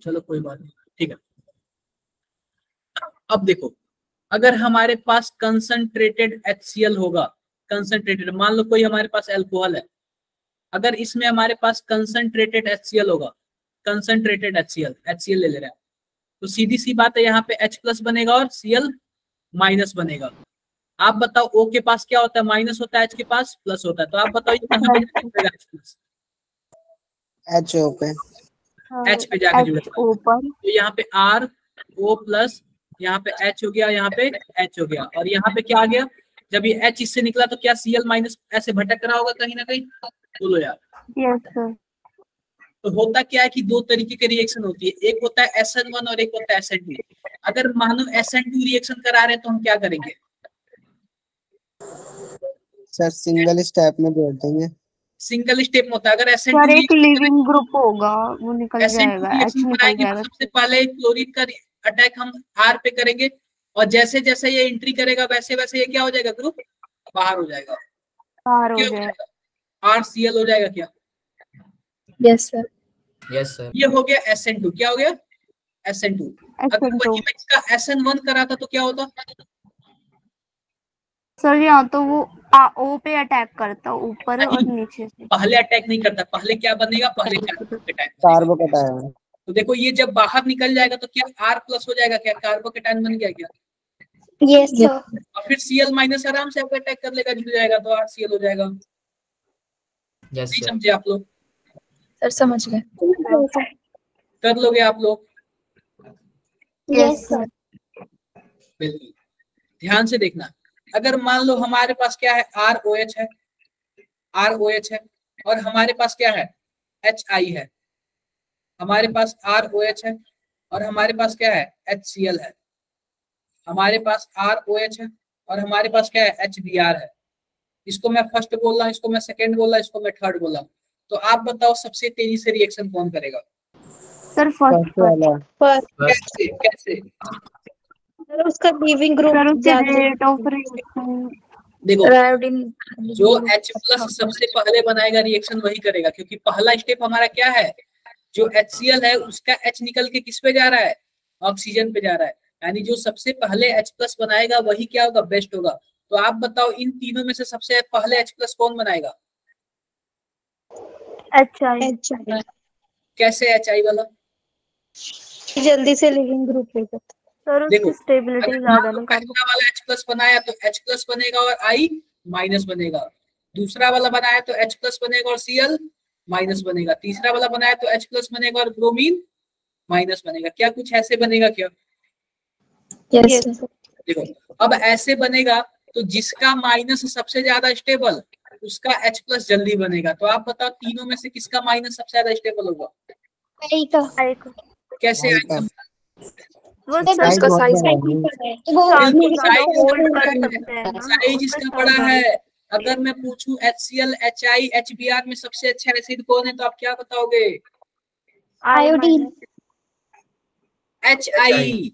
चलो कोई बात नहीं, ठीक है। अब देखो, अगर हमारे पास कंसंट्रेटेड HCl होगा, कंसंट्रेटेड, मान लो कोई हमारे पास अल्कोहल है, अगर इसमें हमारे पास कंसंट्रेटेड HCl होगा, कंसंट्रेटेड HCl ले ले रहे हैं, तो सीधी सी बात है, यहाँ पे H+ बनेगा और Cl- बनेगा। आप बताओ, O के पास क्या होता है? माइनस होता है, H के पास प्लस होता है। तो आप बताओ ये कहाँ पे जुड़ेगा? HO पे, H पे जाके जुड़ेगा। तो यहाँ पे RO+, यहाँ पे H हो गया, यहाँ पे H हो गया, और यहाँ पे क्या आ गया? जब ये H इससे निकला तो क्या Cl- ऐसे भटक रहा होगा कहीं ना कहीं? बोलो यार। Yes sir. तो होता क्या है कि 2 तरीके के रिएक्शन होती है, एक होता है SN1 और एक होता है SN2। अगर मानो SN2 रिएक्शन करा रहे हैं तो हम क्या करेंगे? सर सिंगल स्टेप में जोड़ देंगे। सिंगल स्टेप में होता है। अगर SN2 सर एक लिविंग ग्रुप होगा, वो निकल SN2 जाएगा, H रिएक्शन निकल कराएंगे तो जाएगा। सबसे पहले क्लोरीन का अटैक हम R पे करेंगे, और जैसे जैसे ये एंट्री करेगा वैसे वैसे ये क्या हो जाएगा? ग्रुप बाहर हो जाएगा। बाहर हो क्या जाएगा। RCl हो जाएगा क्या? Yes sir. Yes sir. ये हो गया SN2। क्या हो गया? SN2। अगर वही मैं इसका SN1 कराता तो क्या होता? सर यहाँ तो वो O पे अटैक करता, ऊपर और नीचे से। पहले अटैक नहीं करता, पहले क्या बनेगा? पहले कार्बोकेटाइन। कार्बोकेटाइन। तो देखो, ये जब बाहर निकल जाएगा तो क्या R+ हो जाएगा? क्या कार्बोकेटाइन बन गया क्या? Yes sir. और फिर Cl- आराम से अटैक कर लेगा, जुड़ जाएगा तो RCl हो जाएगा। यस नहीं सर। समझे आप लोग? सर समझ गए। कर लोगे आप लोग? Yes sir. बिल्कुल। ध्यान से देखना, अगर मान लो हमारे पास क्या है? ROH है, ROH है, और हमारे पास क्या है? HI है। हमारे पास ROH है और हमारे पास क्या है HCl है। हमारे पास ROH है और हमारे पास क्या है HBr है। इसको मैं फर्स्ट बोल रहा हूँ, इसको मैं सेकंड बोल रहा हूँ, इसको मैं थर्ड बोल रहा हूँ। तो आप बताओ सबसे तेजी से रिएक्शन कौन करेगा? सर फर्स्ट वाला। कैसे कैसे? सर उसका leaving group rate of reaction देखो आयोडीन जो H+ सबसे पहले बनाएगा रिएक्शन वही करेगा, क्योंकि पहला स्टेप हमारा क्या है, जो HCl है उसका H निकल के किस पे जा रहा है, ऑक्सीजन पे जा रहा है। यानी जो सबसे पहले H+ बनाएगा वही क्या होगा, बेस्ट होगा। तो आप बताओ इन तीनों में से सबसे पहले H+ कौन बनाएगा? HI कैसे HI वाला? जल्दी से लीविंग ग्रुप ले जाता सर देखो उसकी स्टेबिलिटी अगर ज्यादा मान लो नहीं पहला वाला H+ बनाया तो H+ बनेगा और I- बनेगा। दूसरा वाला बनाया तो H+ बनेगा और Cl- बनेगा। तीसरा वाला बनाया तो H+ बनेगा और ब्रोमीन- बनेगा। क्या कुछ ऐसे बनेगा क्या? यस देखो अब ऐसे बनेगा तो जिसका माइनस सबसे ज्यादा स्टेबल उसका H+ जल्दी बनेगा। तो आप बताओ तीनों में से किसका माइनस सबसे ज्यादा स्टेबल होगा? आई का कैसे आई का। वो सर, सर उसका का साइज साइज बहुत बड़ा है। वो बिल्कुल ज्यादा साइज होल्ड इसका कर बड़ा सकते हैं है, ना, साइज इसका बड़ा है। अगर मैं पूछूं HCl, HI, HBr में सबसे अच्छा एसिड कौन है तो आप क्या बताओगे? आयोडीन। HI,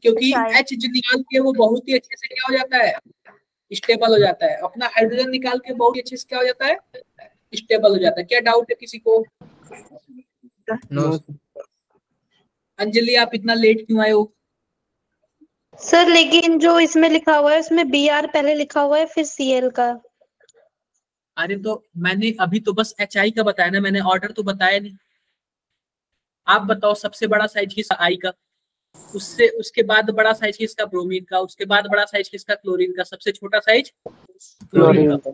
क्योंकि H जो निकाल के वो बहुत ही अच्छे से क्या हो जाता है, स्टेबल हो जाता है। अपना हाइड्रोजन निकाल के बहुत ही अच्छे से क्या हो जाता है, स्टेबल हो जाता है। क्या डाउट है किसी को? नो अंजलि आप इतना लेट क्यों आए हो? सर लेकिन जो इसमें लिखा हुआ है उसमें BR पहले लिखा हुआ है फिर CL का। अरे तो मैंने अभी तो बस HI का बताया ना, मैंने ऑर्डर तो बताया नहीं। आप बताओ सबसे बड़ा साइज किसका, I का, उससे उसके बाद बड़ा साइज किसका, ब्रोमीन का, उसके बाद बड़ा साइज किसका, क्लोरीन का, सबसे छोटा साइज क्लोरीन का।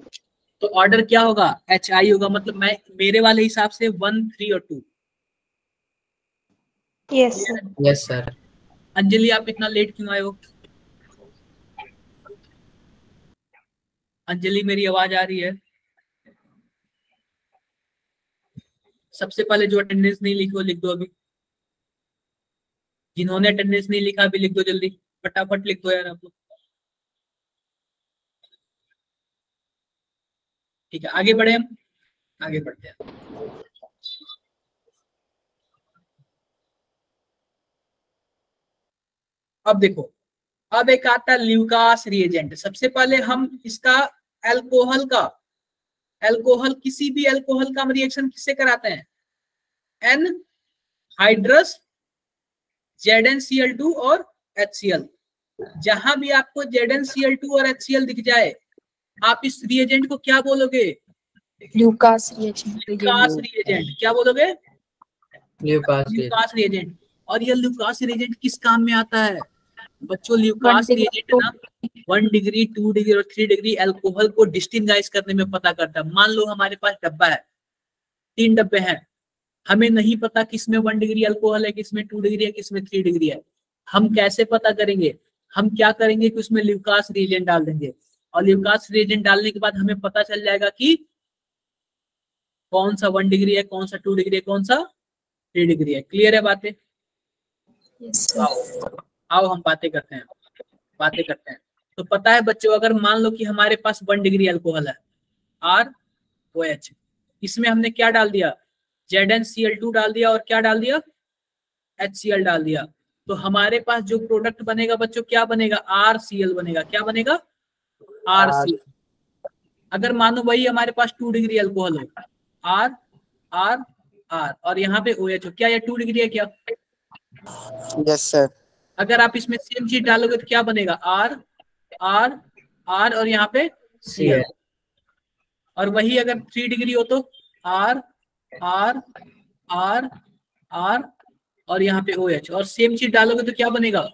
तो ऑर्डर क्या होगा, HI होगा। मतलब मैं मेरे वाले हिसाब से 1, 3 और 2। Yes sir. Yes sir. Anjali आप इतना लेट क्यों आए हो? अंजलि मेरी आवाज आ रही है? सबसे पहले जो अटेंडेंस नहीं लिखी वो लिख दो अभी। जिन्होंने अटेंडेंस नहीं लिखा अभी लिख दो, जल्दी फटाफट लिख दो यार आप लोग। ठीक है आगे बढ़े, हम आगे बढ़ते हैं। अब देखो, अब एक आता है ल्यूकास रिएजेंट। सबसे पहले हम इसका अल्कोहल का, अल्कोहल किसी भी अल्कोहल का हम रिएक्शन किससे कराते हैं, एनहाइड्रस ZnCl2 और HCl। जहां भी आपको ZnCl2 और HCl दिख जाए आप इस रिएजेंट को क्या बोलोगे, ल्यूकास रिएक्शन। Lucas reagent. क्या बोलोगे, ल्यूकास ल्यूकास रिएजेंट। और ये ल्यूकास रिएजेंट किस काम में आता है बच्चों? ल्यूकास रिएजेंट ना 1 डिग्री, 2 डिग्री और 3 डिग्री अल्कोहल को डिस्टिंगाइज करने में पता करता है। मान लो हमारे पास डब्बा है, 3 डब्बे हैं, हमें नहीं पता किसमें 1 डिग्री अल्कोहल है, किसमें 2 डिग्री है, किसमें 3 डिग्री है। हम कैसे पता करेंगे? हम क्या करेंगे कि उसमें ल्यूकास रिएजेंट डाल देंगे और ल्यूकास रिएजेंट डालने के बाद हमें पता चल जाएगा कि कौन सा 1 डिग्री है, कौन सा 2 डिग्री है, कौन सा 3 डिग्री है। क्लियर है बातें? आओ हम बातें करते हैं, बातें करते हैं। तो पता है बच्चों, अगर मान लो कि हमारे पास 1 डिग्री अल्कोहल है ROH, इसमें हमने क्या डाल दिया, ZnCl2 डाल दिया और क्या डाल दिया, HCl डाल दिया। तो हमारे पास जो प्रोडक्ट बनेगा बच्चों क्या बनेगा, RCl बनेगा। क्या बनेगा, RCl। अगर मानो वही हमारे पास 2 डिग्री अल्कोहल हो, R R R और यहाँ पे OH हो, क्या ये 2 डिग्री है क्या? Yes sir. अगर आप इसमें सेम चीज डालोगे तो क्या बनेगा, R R R और यहाँ पे Cl। और वही अगर 3 डिग्री हो तो R R R R और यहाँ पे OH और सेम चीज डालोगे तो क्या बनेगा,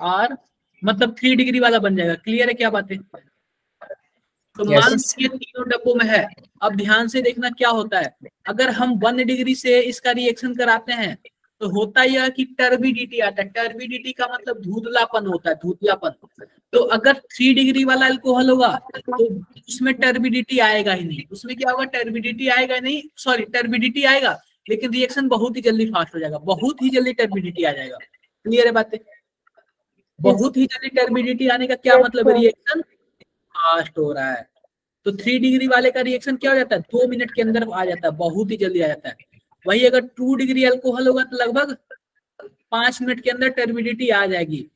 R, मतलब 3 डिग्री वाला बन जाएगा। क्लियर है क्या बातें? तो मान लो ये तीनों डब्बों में है। अब ध्यान से देखना क्या होता है, अगर हम 1 डिग्री से इसका रिएक्शन कराते हैं तो होता यह कि टर्बिडिटी आता है। टर्बिडिटी का मतलब धुंधलापन होता है, धुंधलापन। तो अगर 3 डिग्री वाला अल्कोहल होगा तो उसमें टर्बिडिटी आएगा ही नहीं। उसमें क्या होगा, टर्बिडिटी आएगा नहीं, सॉरी टर्बिडिटी आएगा लेकिन रिएक्शन बहुत ही जल्दी फास्ट हो जाएगा, बहुत ही जल्दी टर्बिडिटी आ जाएगा। क्लियर है बातें? बहुत ही जल्दी टर्बिडिटी आने का क्या मतलब है, रिएक्शन फास्ट हो रहा है। तो 3 डिग्री वाले का रिएक्शन क्या हो जाता है, 2 मिनट के अंदर आ जाता है, बहुत ही जल्दी आ जाता है। वही अगर 2 डिग्री अल्कोहल होगा तो लगभग 5 मिनट के अंदर टर्बिडिटी आ जाएगी,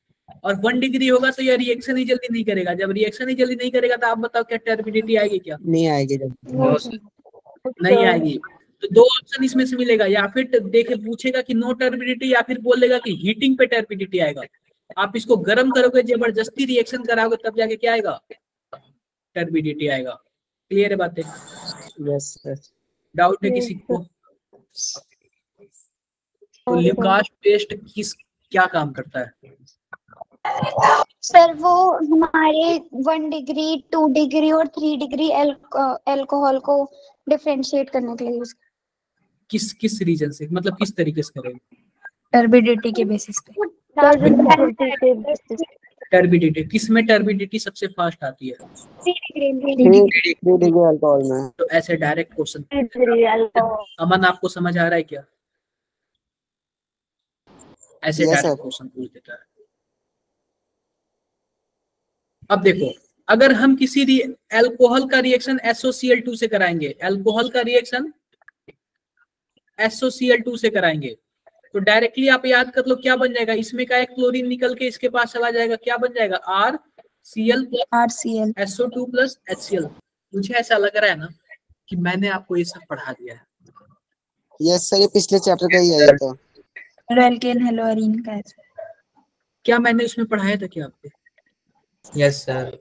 और 1 डिग्री होगा तो यह रिएक्शन ही जल्दी नहीं करेगा। जब रिएक्शन ही जल्दी नहीं करेगा तो आप बताओ क्या टर्बिडिटी आएगी? क्या नहीं आएगी जब। नहीं आएगी। तो 2 ऑप्शन इसमें से मिलेगा, या फिर देखे पूछेगा कि नो टर्बिडिटी, या फिर बोलेगा कि हीटिंग पे टर्बिडिटी आएगा। आप इसको गर्म करोगे, जबरदस्ती रिएक्शन कराओगे, तब जाके क्या आएगा, टर्बिडिटी आएगा। क्लियर है बातें? Yes sir. डाउट है किसी को? तो ल्यूकास पेस्ट क्या काम करता है? सर वो हमारे 1 डिग्री 2 डिग्री और 3 डिग्री अल्कोहल को डिफरेंशिएट करने के लिए यूज किस रीजन से, मतलब किस तरीके से करेंगे? टर्बिडिटी के बेसिस पे। टर्बिडिटी किस में टर्बिडिटी सबसे फास्ट आती है? 3 डिग्री अल्कोहल में। तो ऐसे डायरेक्ट क्वेश्चन, अमन आपको समझ आ रहा है क्या? ऐसे डायरेक्ट क्वेश्चन पूछ देता है। अब देखो, अगर हम किसी अल्कोहल का रिएक्शन SOCl2 से कराएंगे, अल्कोहल का रिएक्शन SOCl2 से कराएंगे, तो डायरेक्टली आप याद कर लो क्या बन जाएगा, इसमें का एक क्लोरीन निकल के इसके पास चला जाएगा, क्या बन जाएगा, RCl SO2 प्लस HCl। मुझे ऐसा लग रहा है ना कि मैंने आपको ये सब पढ़ा दिया है। यस सर, ये पिछले चैप्टर का ही है। तो एल्केन हेलोअरीन का है। क्या मैंने उसमें पढ़ाया था क्या आपको? Yes sir.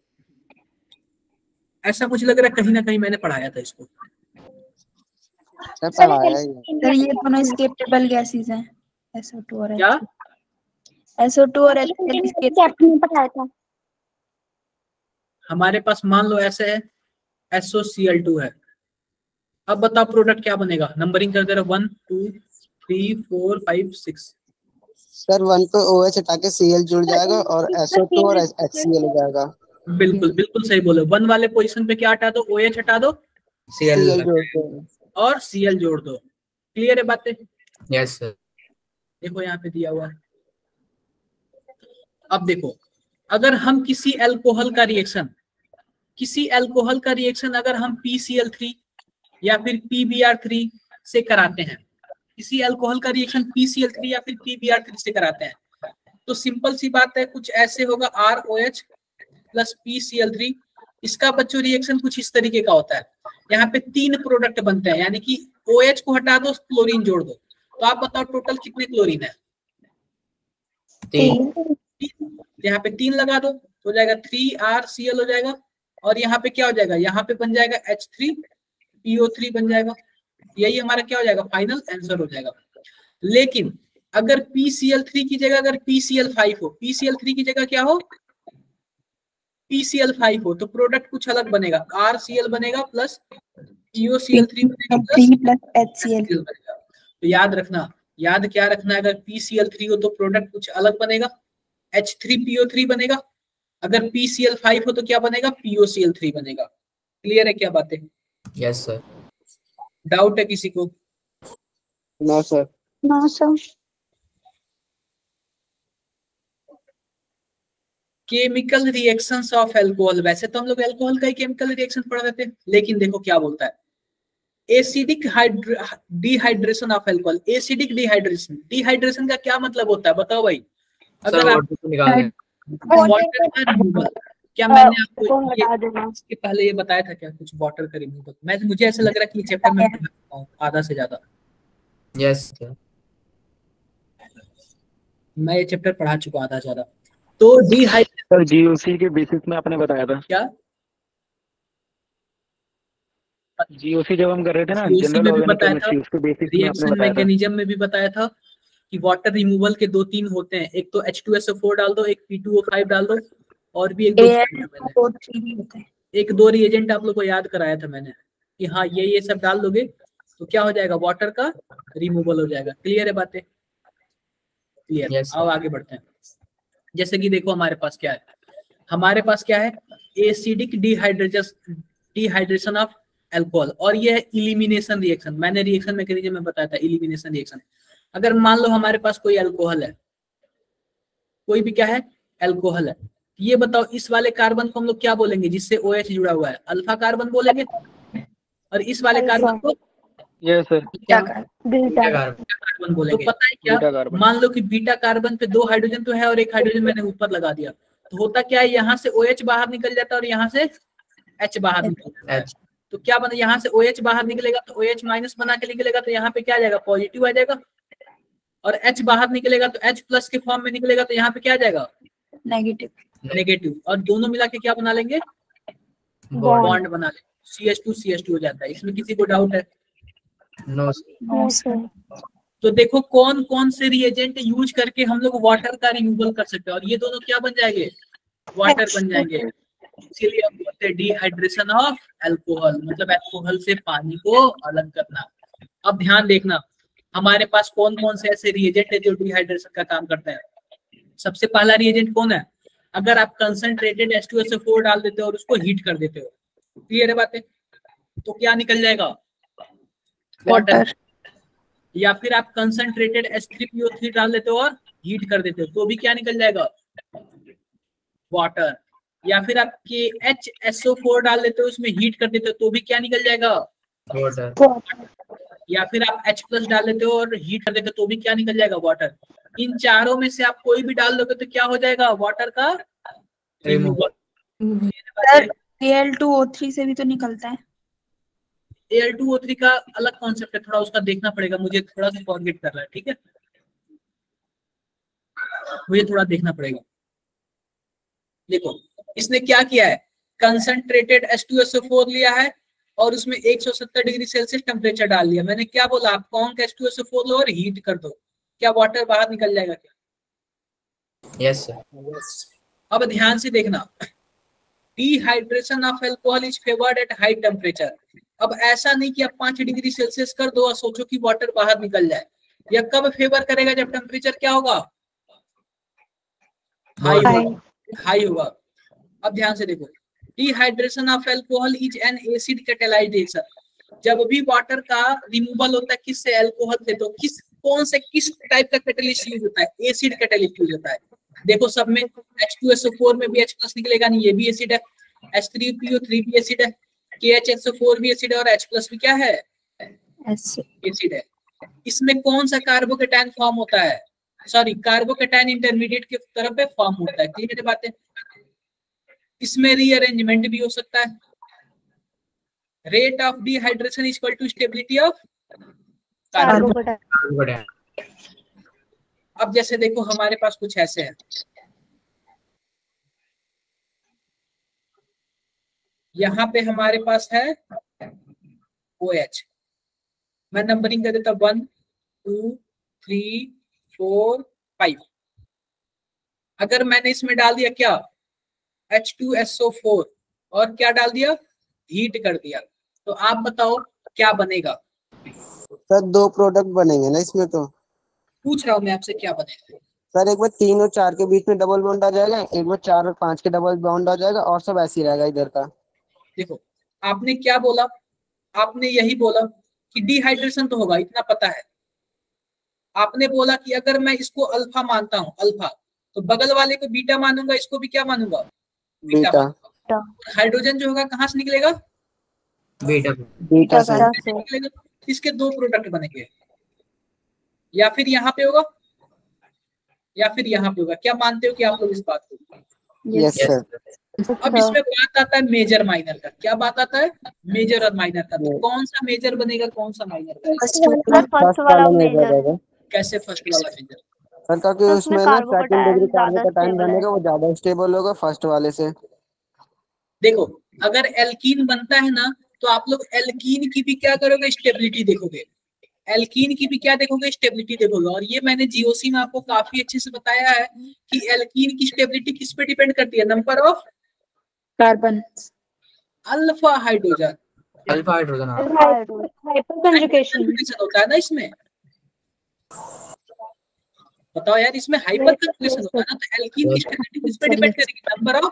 ऐसा मुझे लग रहा है कहीं ना कहीं मैंने पढ़ाया था इसको। सर ये दोनों एस्केपेबल गैसेस हैं, SO2 और क्या? SO2 और HCl। हमारे पास मान लो ऐसे है, SOCl2 है। अब बताओ प्रोडक्ट क्या बनेगा, नंबरिंग कर दे रहा, 1 2 3 4 5 6। सर 1 पे OH हटा के Cl जुड़ जाएगा और SO2 और HCl हो जाएगा। बिल्कुल बिल्कुल सही बोले। 1 वाले पोजीशन पे क्या हटा दो, OH हटा दो, Cl जोड़ दो और Cl जोड़ दो। क्लियर है बातें? Yes sir. देखो यहाँ पे दिया हुआ है। अब देखो, अगर हम किसी अल्कोहल का रिएक्शन अगर हम PCl3 या फिर PBr3 से कराते हैं, किसी अल्कोहल का रिएक्शन PCl3 या फिर PBr3 से कराते हैं, तो सिंपल सी बात है, कुछ ऐसे होगा, ROH प्लस PCl3। इसका बच्चों रिएक्शन कुछ इस तरीके का होता है। यहाँ पे 3 प्रोडक्ट बनते हैं, यानी कि OH को हटा दो, क्लोरीन जोड़ दो। तो आप बताओ टोटल कितने क्लोरीन है? 3। यहाँ पे 3 लगा दो, हो जाएगा 3RCl हो जाएगा, और यहाँ पे क्या हो जाएगा, यहाँ पे बन जाएगा H3PO3 बन जाएगा। यही हमारा क्या हो जाएगा, फाइनल आंसर हो जाएगा। लेकिन अगर PCl3 की जगह अगर PCl5 हो, PCl3 की जगह क्या हो, PCl5 हो, तो प्रोडक्ट कुछ अलग बनेगा, RCl बनेगा प्लस POCl3 बनेगा प्लस HCl बनेगा। तो याद रखना, याद क्या रखना, अगर PCl3 हो तो प्रोडक्ट कुछ अलग बनेगा, H3PO3 बनेगा। अगर PCl5 हो तो क्या बनेगा, POCl3 बनेगा। क्लियर है क्या बातें? Yes sir. डाउट है किसी को? No sir. No sir. Chemical reactions of alcohol, वैसे तो हम लोग अल्कोहल का ही केमिकल रिएक्शन पढ़ रहे थे, लेकिन देखो क्या बोलता है, acidic dehydration of alcohol. Acidic dehydration का क्या मतलब होता है बताओ भाई? अगर आप वाटर का रिमूवल, क्या मैंने आपको इसके पहले ये बताया था क्या कुछ, वाटर का रिमूवल? मुझे ऐसा लग रहा है कि चैप्टर में आधा से ज्यादा। Yes sir. मैं ये चैप्टर पढ़ा चुका आधा ज्यादा। तो सर GOC के बेसिस में आपने बताया था क्या? GOC जब हम कर रहे थे ना, GOC जनरल में भी ऑर्गेनिक बताया था, केमिस्ट्री, उसके बेसिस में आपने रिएक्शन बताया था। मैकेनिज्म में भी बताया था कि वाटर रिमूवल के 2-3 होते हैं, एक तो H2SO4 डाल दो, एक P2O5 डाल दो, और भी एक दो रिएजेंट आप लोग को याद कराया था मैंने कि हाँ ये सब डाल दोगे तो क्या हो जाएगा, वाटर का रिमूवल हो जाएगा। क्लियर है बातें? क्लियर। Yes, अब आगे बढ़ते हैं। जैसे कि देखो हमारे पास क्या है, एसिडिक डिहाइड्रेशन ऑफ अल्कोहल, और ये है इलिमिनेशन रिएक्शन। मैंने रिएक्शन मैकेनिज्म में बताया था इलिमिनेशन रिएक्शन। अगर मान लो हमारे पास कोई अल्कोहल है, कोई भी क्या है अल्कोहल है, ये बताओ इस वाले कार्बन को हम लोग क्या बोलेंगे जिससे OH जुड़ा हुआ है? अल्फा कार्बन बोलेंगे। और इस वाले कार्बन को यस सर, क्या बीटा कार्बन बोलेंगे? तो पता है क्या, मान लो कि बीटा कार्बन पे 2 हाइड्रोजन तो है और 1 हाइड्रोजन मैंने ऊपर लगा दिया, तो होता क्या है, यहाँ से OH बाहर निकल जाता है और यहाँ से H बाहर निकल जाता है। तो क्या बना, यहाँ से OH बाहर निकलेगा तो OH माइनस बना के निकलेगा, तो यहाँ पे क्या आ जाएगा, पॉजिटिव आ जाएगा। और H बाहर निकलेगा तो H प्लस के फॉर्म में निकलेगा, तो यहाँ पे क्या आ जाएगा, नेगेटिव। और दोनों मिला के क्या बना लेंगे, बॉन्ड बना लेंगे, CH2 हो जाता है। इसमें किसी को डाउट है? No sir. तो देखो कौन कौन से रिएजेंट यूज करके हम लोग वाटर का रिमूवल कर सकते हैं, और ये दोनों क्या बन जाएंगे, वाटर बन जाएंगे। इसीलिए हम बोलते हैं डिहाइड्रेशन ऑफ अल्कोहल, मतलब अल्कोहल से पानी को अलग करना। अब ध्यान देखना, हमारे पास कौन कौन से ऐसे रिएजेंट है जो डिहाइड्रेशन का काम करता है। सबसे पहला रिएजेंट कौन है, अगर आप कंसंट्रेटेड H2SO4 डाल देते हो और उसको हीट कर देते हो, क्लियर है बातें, तो क्या निकल जाएगा, वाटर। या फिर आप कंसंट्रेटेड H3PO3 डाल देते हो और हीट कर देते हो, तो भी क्या निकल जाएगा, वाटर। या फिर आप HSO4 डाल देते हो, उसमें हीट कर देते हो, तो भी क्या निकल जाएगा, वाटर। या फिर आप H+ डाल देते हो और हीट कर देते हो, तो भी क्या निकल जाएगा, वाटर। इन चारों में से आप कोई भी डाल दोगे तो क्या हो जाएगा, वाटर का रिमूवल। सर Al2O3 से भी तो निकलता है। Al2O3 का अलग कॉन्सेप्ट है, थोड़ा उसका देखना पड़ेगा, मुझे थोड़ा सा फॉरगेट कर रहा है, ठीक है, मुझे थोड़ा देखना पड़ेगा। देखो इसने क्या किया है, कंसंट्रेटेड H2SO4 लिया है और उसमें 170 डिग्री सेल्सियस टेम्परेचर डाल लिया। मैंने क्या बोला, आप कौन का H2SO4 लो और हीट कर दो, क्या वाटर बाहर निकल जाएगा क्या? Yes sir. अब ध्यान से देखना, dehydration of alcohol is favoured at high temperature. अब ऐसा नहीं कि आप 5 डिग्री सेल्सियस कर दो और सोचो कि वाटर बाहर निकल जाए। यह कब फेवर करेगा, जब टेम्परेचर क्या होगा, हाई होगा। अब ध्यान से देखो, dehydration of alcohol is an acid catalysation. जब भी वाटर का रिमूवल होता है किससे, अल्कोहल से, तो किस टाइप का कैटालिस्ट यूज होता है, एसिड कैटालिस्ट यूज होता है। देखो सब में H2SO4 में भी H+ निकलेगा नहीं, ये भी एसिड है, H3PO3 भी एसिड है, KHSO4 भी एसिड है और H+ भी क्या है, एसिड है। इसमें कौन सा कार्बोकेटायन फॉर्म होता है, सॉरी कार्बोकेटायन इंटरमीडिएट की तरफ पे फॉर्म होता है, क्लियर बात है। इसमें रीअरेंजमेंट भी हो सकता है। Rate of dehydration is equal to stability of carbocation. अब जैसे देखो हमारे पास कुछ ऐसे है, यहाँ पे हमारे पास है OH, मैं नंबरिंग कर देता 1 2 3 4 5। अगर मैंने इसमें डाल दिया क्या, H2SO4 और क्या डाल दिया, हीट कर दिया, तो आप बताओ क्या बनेगा। सर 2 प्रोडक्ट बनेंगे ना इसमें, तो पूछ रहा हूं मैं आपसे क्या बनेगा। सर एक बार 3 और 4 के बीच में डबल बॉन्ड आ जाएगा, एक बार 4 और 5 के डबल बॉन्ड आ जाएगा, और सब ऐसे ही रहेगा इधर का। देखो आपने क्या बोला, आपने यही बोला कि डिहाइड्रेशन तो होगा, इतना पता है। आपने बोला कि अगर मैं इसको अल्फा मानता हूं, अल्फा, तो बगल वाले को बीटा मानूंगा, इसको भी क्या मानूंगा, बीटा। हाइड्रोजन जो होगा कहाँ से निकलेगा, बीटा से निकलेगा। इसके 2 प्रोडक्ट बनेंगे, या फिर यहाँ पे होगा या फिर यहाँ पे होगा। क्या मानते हो कि आप लोग इस बात को? Yes sir. अब इसमें बात आता है मेजर माइनर का। क्या बात आता है, मेजर और माइनर का। तो कौन सा मेजर बनेगा, कौन सा माइनर बनेगा? फर्स्ट वाला मेजर रहेगा। कैसे फर्स्ट वाला मेजर? सर क्योंकि उसमें ना सेकंड डिग्री कार्बोकेटायन बनेगा, वो ज्यादा स्टेबल होगा फर्स्ट वाले से। देखो अगर एल्कीन बनता है ना, तो आप लोग एल्कीन की भी क्या करोगे, स्टेबिलिटी देखोगे। एल्कीन की भी क्या देखोगे, स्टेबिलिटी देखोगे। और ये मैंने जीओसी में आपको काफी अच्छे से बताया है कि एल्कीन की स्टेबिलिटी किस पे डिपेंड करती है, number of carbon, alpha hydrogen, hyper conjugation होता है ना इसमें। बताओ यार, इसमें हाइपर कंजुगेशन होता है ना, तो एल्कीन की स्टेबिलिटी किस पे डिपेंड करेगी, number of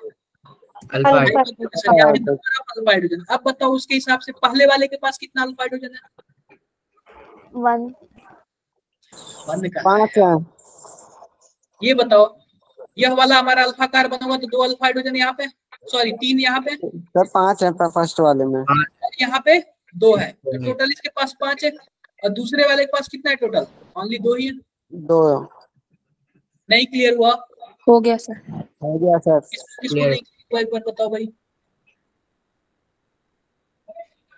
alpha alpha alpha hydrogen. अब बताओ उसके हिसाब से पहले वाले के पास कितना अल्फा हाइड्रोजन है? 1 1 का 5 है। ये बताओ यह वाला हमारा अल्फा कार्बन होगा तो 2 अल्फा हाइड्रोजन यहाँ पे, सॉरी 3 यहाँ पे, सर 5 है फर्स्ट वाले में। और यहाँ पे 2 है, तो टोटल इसके पास 5 है। और दूसरे वाले के पास कितना है टोटल? ओनली 2 ही है। 2 नहीं क्लियर हुआ? हो गया सर। हो गया सर। किसको नहीं क्लियर हुआ एक बार बताओ भाई,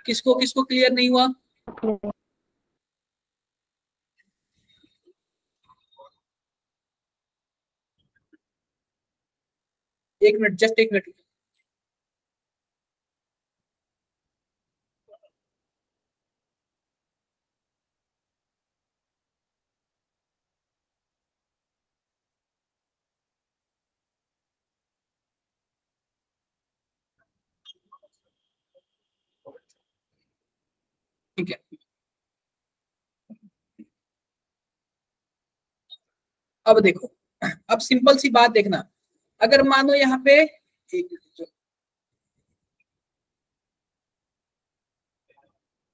किसको किसको क्लियर नहीं हुआ? एक मिनट, जस्ट एक मिनट। ठीक है, अब देखो, अब सिंपल सी बात देखना, अगर मानो यहाँ पे ठीक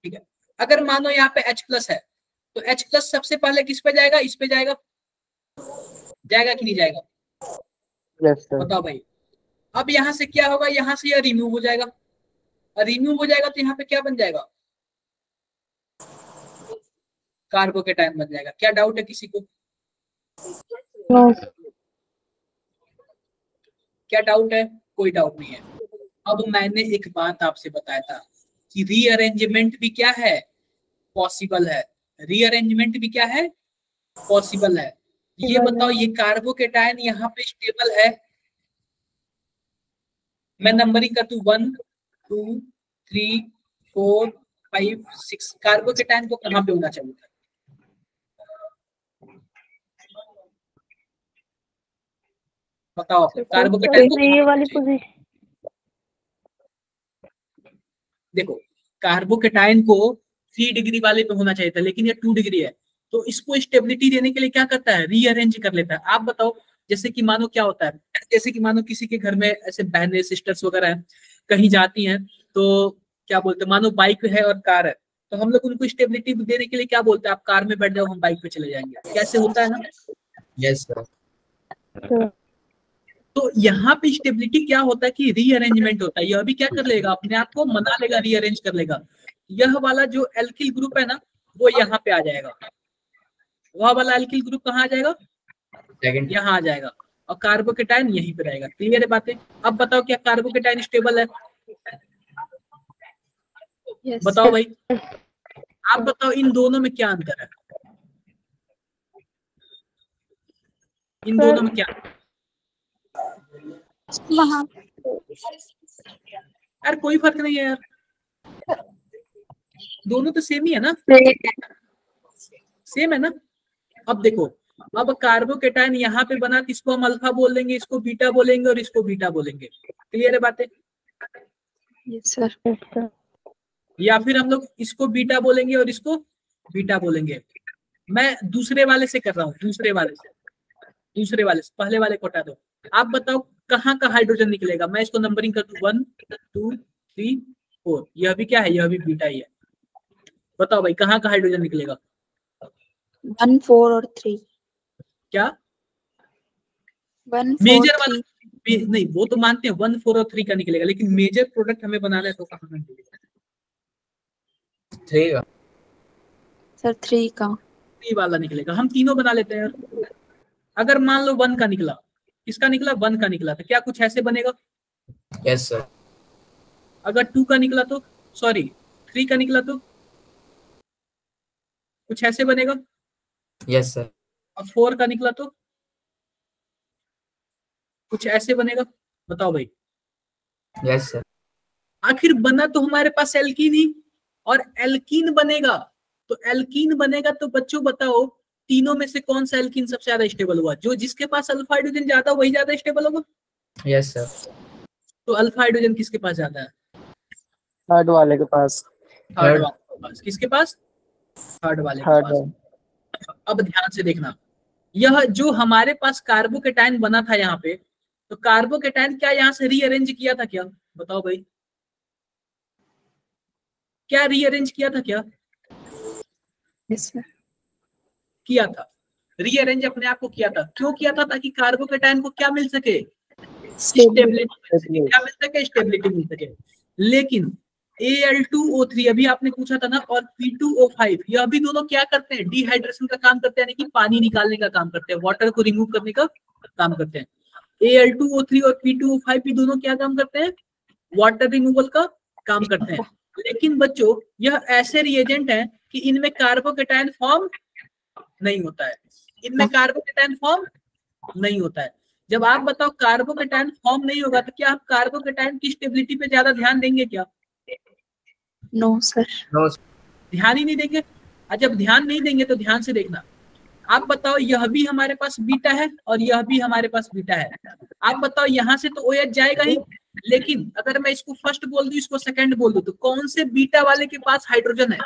है, अगर मानो यहाँ पे H+ है तो H+ सबसे पहले किस पे जाएगा? इस पे जाएगा, जाएगा कि नहीं जाएगा? Yes sir. बताओ भाई। अब यहाँ से क्या होगा? यहाँ से यह रिमूव हो जाएगा, और रिमूव हो जाएगा तो यहाँ पे क्या बन जाएगा? कार्बोकेटायन बन जाएगा। क्या डाउट है किसी को? क्या डाउट है? कोई डाउट नहीं है। अब मैंने एक बात आपसे बताया था कि रीअरेंजमेंट भी क्या है? पॉसिबल है। रीअरेंजमेंट भी क्या है? पॉसिबल है। ये बताओ, ये कार्बोकेटायन यहाँ पे स्टेबल है? मैं नंबरिंग करता हूँ 1 2 3 4 5 6। कार्बोकेटायन को कहाँ पे होना चाहिए था? बताओ कार्बोकेटायन को ये वाली पोजीशन। देखो, कार्बोकेटायन को 3 डिग्री वाले पे होना चाहिए था, लेकिन ये 2 डिग्री है, तो इसको स्टेबिलिटी देने के लिए क्या करता है? रीअरेंज कर लेता है। आप बताओ, जैसे कि मानो क्या होता है, जैसे कि मानो किसी के घर में ऐसे बहनें सिस्टर्स वगैरह हैं, कहीं जाती हैं, तो क्या बोलते हैं, मानो बाइक है और कार है, तो हम लोग उनको स्टेबिलिटी देने के लिए क्या बोलते हैं? आप कार में बैठ जाओ, हम बाइक पे चले जाएंगे। कैसे होता है ना? Yes sir. तो यहाँ पे स्टेबिलिटी क्या होता है कि रीअरेंजमेंट होता है। यह भी क्या कर लेगा? अपने आप को मना लेगा, रीअरेंज कर लेगा। यह वाला जो एल्किल ग्रुप है ना, वो यहाँ पे आ जाएगा। वह वाला एल्किल ग्रुप कहाँ आ जाएगा? यहाँ आ जाएगा, और कार्बोकेटायन यहीं पे रहेगा। क्लियर है बातें? अब बताओ, क्या कार्बोकेटायन स्टेबल है? बताओ भाई, आप बताओ इन दोनों में क्या अंतर है? इन दोनों में क्या? वहाँ यार कोई फर्क नहीं है यार, दोनों तो सेम ही है ना, सेम है ना। अब देखो, अब कार्बोकेटायन यहाँ पे बना तो इसको हम अल्फा बोल देंगे, इसको बीटा बोलेंगे, और इसको बीटा बोलेंगे। क्लियर है बातें? Yes sir. या फिर हम लोग इसको बीटा बोलेंगे और इसको बीटा बोलेंगे। मैं दूसरे वाले से कर रहा हूँ, दूसरे वाले से, पहले वाले को हटा दो। आप बताओ कहाँ का हाइड्रोजन निकलेगा? मैं इसको नंबरिंग कर दूं 1 2 3 4। यह भी क्या है? यह भी बीटा ही है। बताओ भाई, कहाँ का हाइड्रोजन निकलेगा? 1 4 और 3। क्या 1 मेजर 4 वाला? 3। नहीं, वो तो मानते हैं 1 4 और 3 का निकलेगा, लेकिन मेजर प्रोडक्ट हमें बनाना है तो कहाँ का निकलेगा? 3 का सर 3 का। 3 वाला निकलेगा। हम तीनों बना लेते हैं यार। अगर मान लो 1 का निकला, इसका निकला, 1 का निकला, तो क्या कुछ ऐसे बनेगा? Yes sir. अगर 2 का निकला तो, सॉरी 3 का निकला तो कुछ ऐसे बनेगा। Yes sir. और 4 का निकला तो कुछ ऐसे बनेगा। बताओ भाई। Yes sir. आखिर बना तो हमारे पास एल्कीन ही, और एल्कीन बनेगा, तो एल्कीन बनेगा तो बच्चों बताओ, तीनों में से कौन सा एल्कीन सबसे ज्यादा स्टेबल हुआ? जो जिसके पास अल्फा हाइड्रोजन ज्यादा, वही ज्यादा स्टेबल होगा। Yes sir. तो अल्फा हाइड्रोजन किसके पास ज्यादा है? थर्ड वाले के पास। थर्ड वाले के पास। किसके पास? थर्ड वाले के पास। अब ध्यान से देखना, यह जो हमारे पास कार्बोकेटायन बना था यहाँ पे, तो कार्बोकेटाइन क्या यहाँ से रीअरेंज किया था क्या, बताओ भाई, क्या रीअरेंज किया था क्या? Yes sir. किया था, रीअरेंज अपने आप को किया था। क्यों किया था? ताकि कार्बोकेटाइन को क्या मिल सके, स्टेबिलिटी मिल सके। क्या मिल सके? स्टेबिलिटी मिल सके। लेकिन Al2O3 अभी आपने पूछा था ना, और P2O5 ये अभी दोनों क्या करते हैं? डिहाइड्रेशन का काम करते हैं, यानी कि पानी निकालने का काम करते हैं, वाटर को रिमूव करने का काम करते हैं। Al2O3 और P2O5 भी दोनों क्या काम करते हैं? वाटर रिमूवल का काम करते हैं। लेकिन बच्चों यह ऐसे रिएजेंट हैं कि इनमें कार्बोकेटाइन फॉर्म नहीं होता है, इनमें कार्बोकेटाइन फॉर्म नहीं होता है। जब आप बताओ कार्बोकेटाइन फॉर्म नहीं होगा तो क्या आप कार्बोकेटाइन की स्टेबिलिटी पे ज्यादा ध्यान देंगे क्या? No sir. नो ध्यान ही नहीं देंगे। और जब ध्यान नहीं देंगे तो ध्यान से देखना, आप बताओ यह भी हमारे पास बीटा है और यह भी हमारे पास बीटा है। आप बताओ यहाँ से तो OH जाएगा ही, लेकिन अगर मैं इसको फर्स्ट बोल दूं, इसको सेकंड बोल दूं, तो कौन से बीटा वाले के पास हाइड्रोजन है?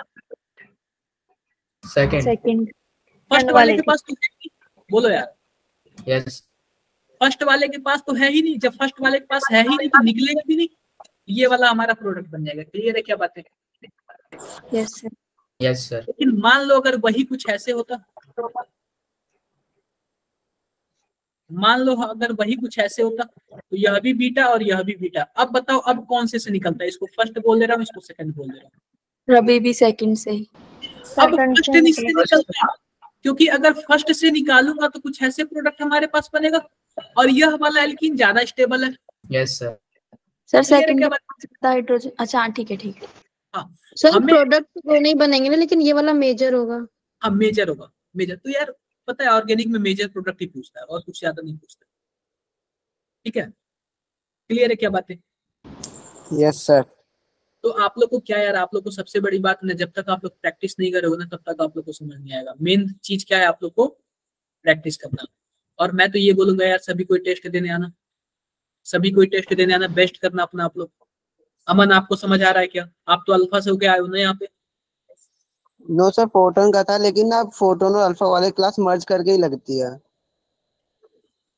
सेकंड। सेकंड। फर्स्ट वाले के पास तो है ही, बोलो यार। यस फर्स्ट वाले के पास तो है ही नहीं। जब फर्स्ट वाले के पास है ही नहीं तो निकलेगा भी नहीं, ये वाला हमारा प्रोडक्ट बन जाएगा। क्लियर है क्या बातें? Yes sir. Yes sir. लेकिन मान लो अगर वही कुछ ऐसे होता, मान लो अगर वही कुछ ऐसे होता, तो यह भी बीटा और यह भी बीटा। अब बताओ अब कौन से निकलता है? इसको फर्स्ट बोल दे रहा हूँ, इसको सेकंड बोल दे रहा हूँ। अभी भी सेकंड से ही। अब फर्स्ट से निकलता है, क्योंकि अगर फर्स्ट से निकालूंगा तो कुछ ऐसे प्रोडक्ट हमारे पास बनेगा, और यह वाला एल्कीन ज्यादा स्टेबल है। Yes sir. सर Clear है सेकंड क्या बात? हाइड्रोजन। अच्छा ठीक है ठीक है। हाँ, सर हमें प्रोडक्ट तो नहीं बनेंगे ना, लेकिन ये वाला मेजर होगा। हाँ मेजर होगा, मेजर। तो यार पता है ऑर्गेनिक में मेजर प्रोडक्ट ही पूछता है और कुछ ज्यादा नहीं पूछता। ठीक है, क्लियर है क्या बातें? Yes sir. तो आप लोग को क्या यार, आप लोग को सबसे बड़ी बात ना, जब तक आप लोग प्रैक्टिस नहीं करोगे ना तब तक आप लोग को समझ नहीं आएगा। मेन चीज क्या है? आप लोग को प्रैक्टिस करना। और मैं तो ये बोलूंगा यार, सभी कोई टेस्ट देने आना, सभी कोई टेस्ट देने आना, बेस्ट करना अपना आप लोग। अमन आपको समझ आ रहा है क्या? आप तो अल्फा से होके आए हो ना यहाँ पे। नो सर, फोटोन का था, लेकिन अब फोटोन और अल्फा वाले क्लास मर्ज करके ही लगती है।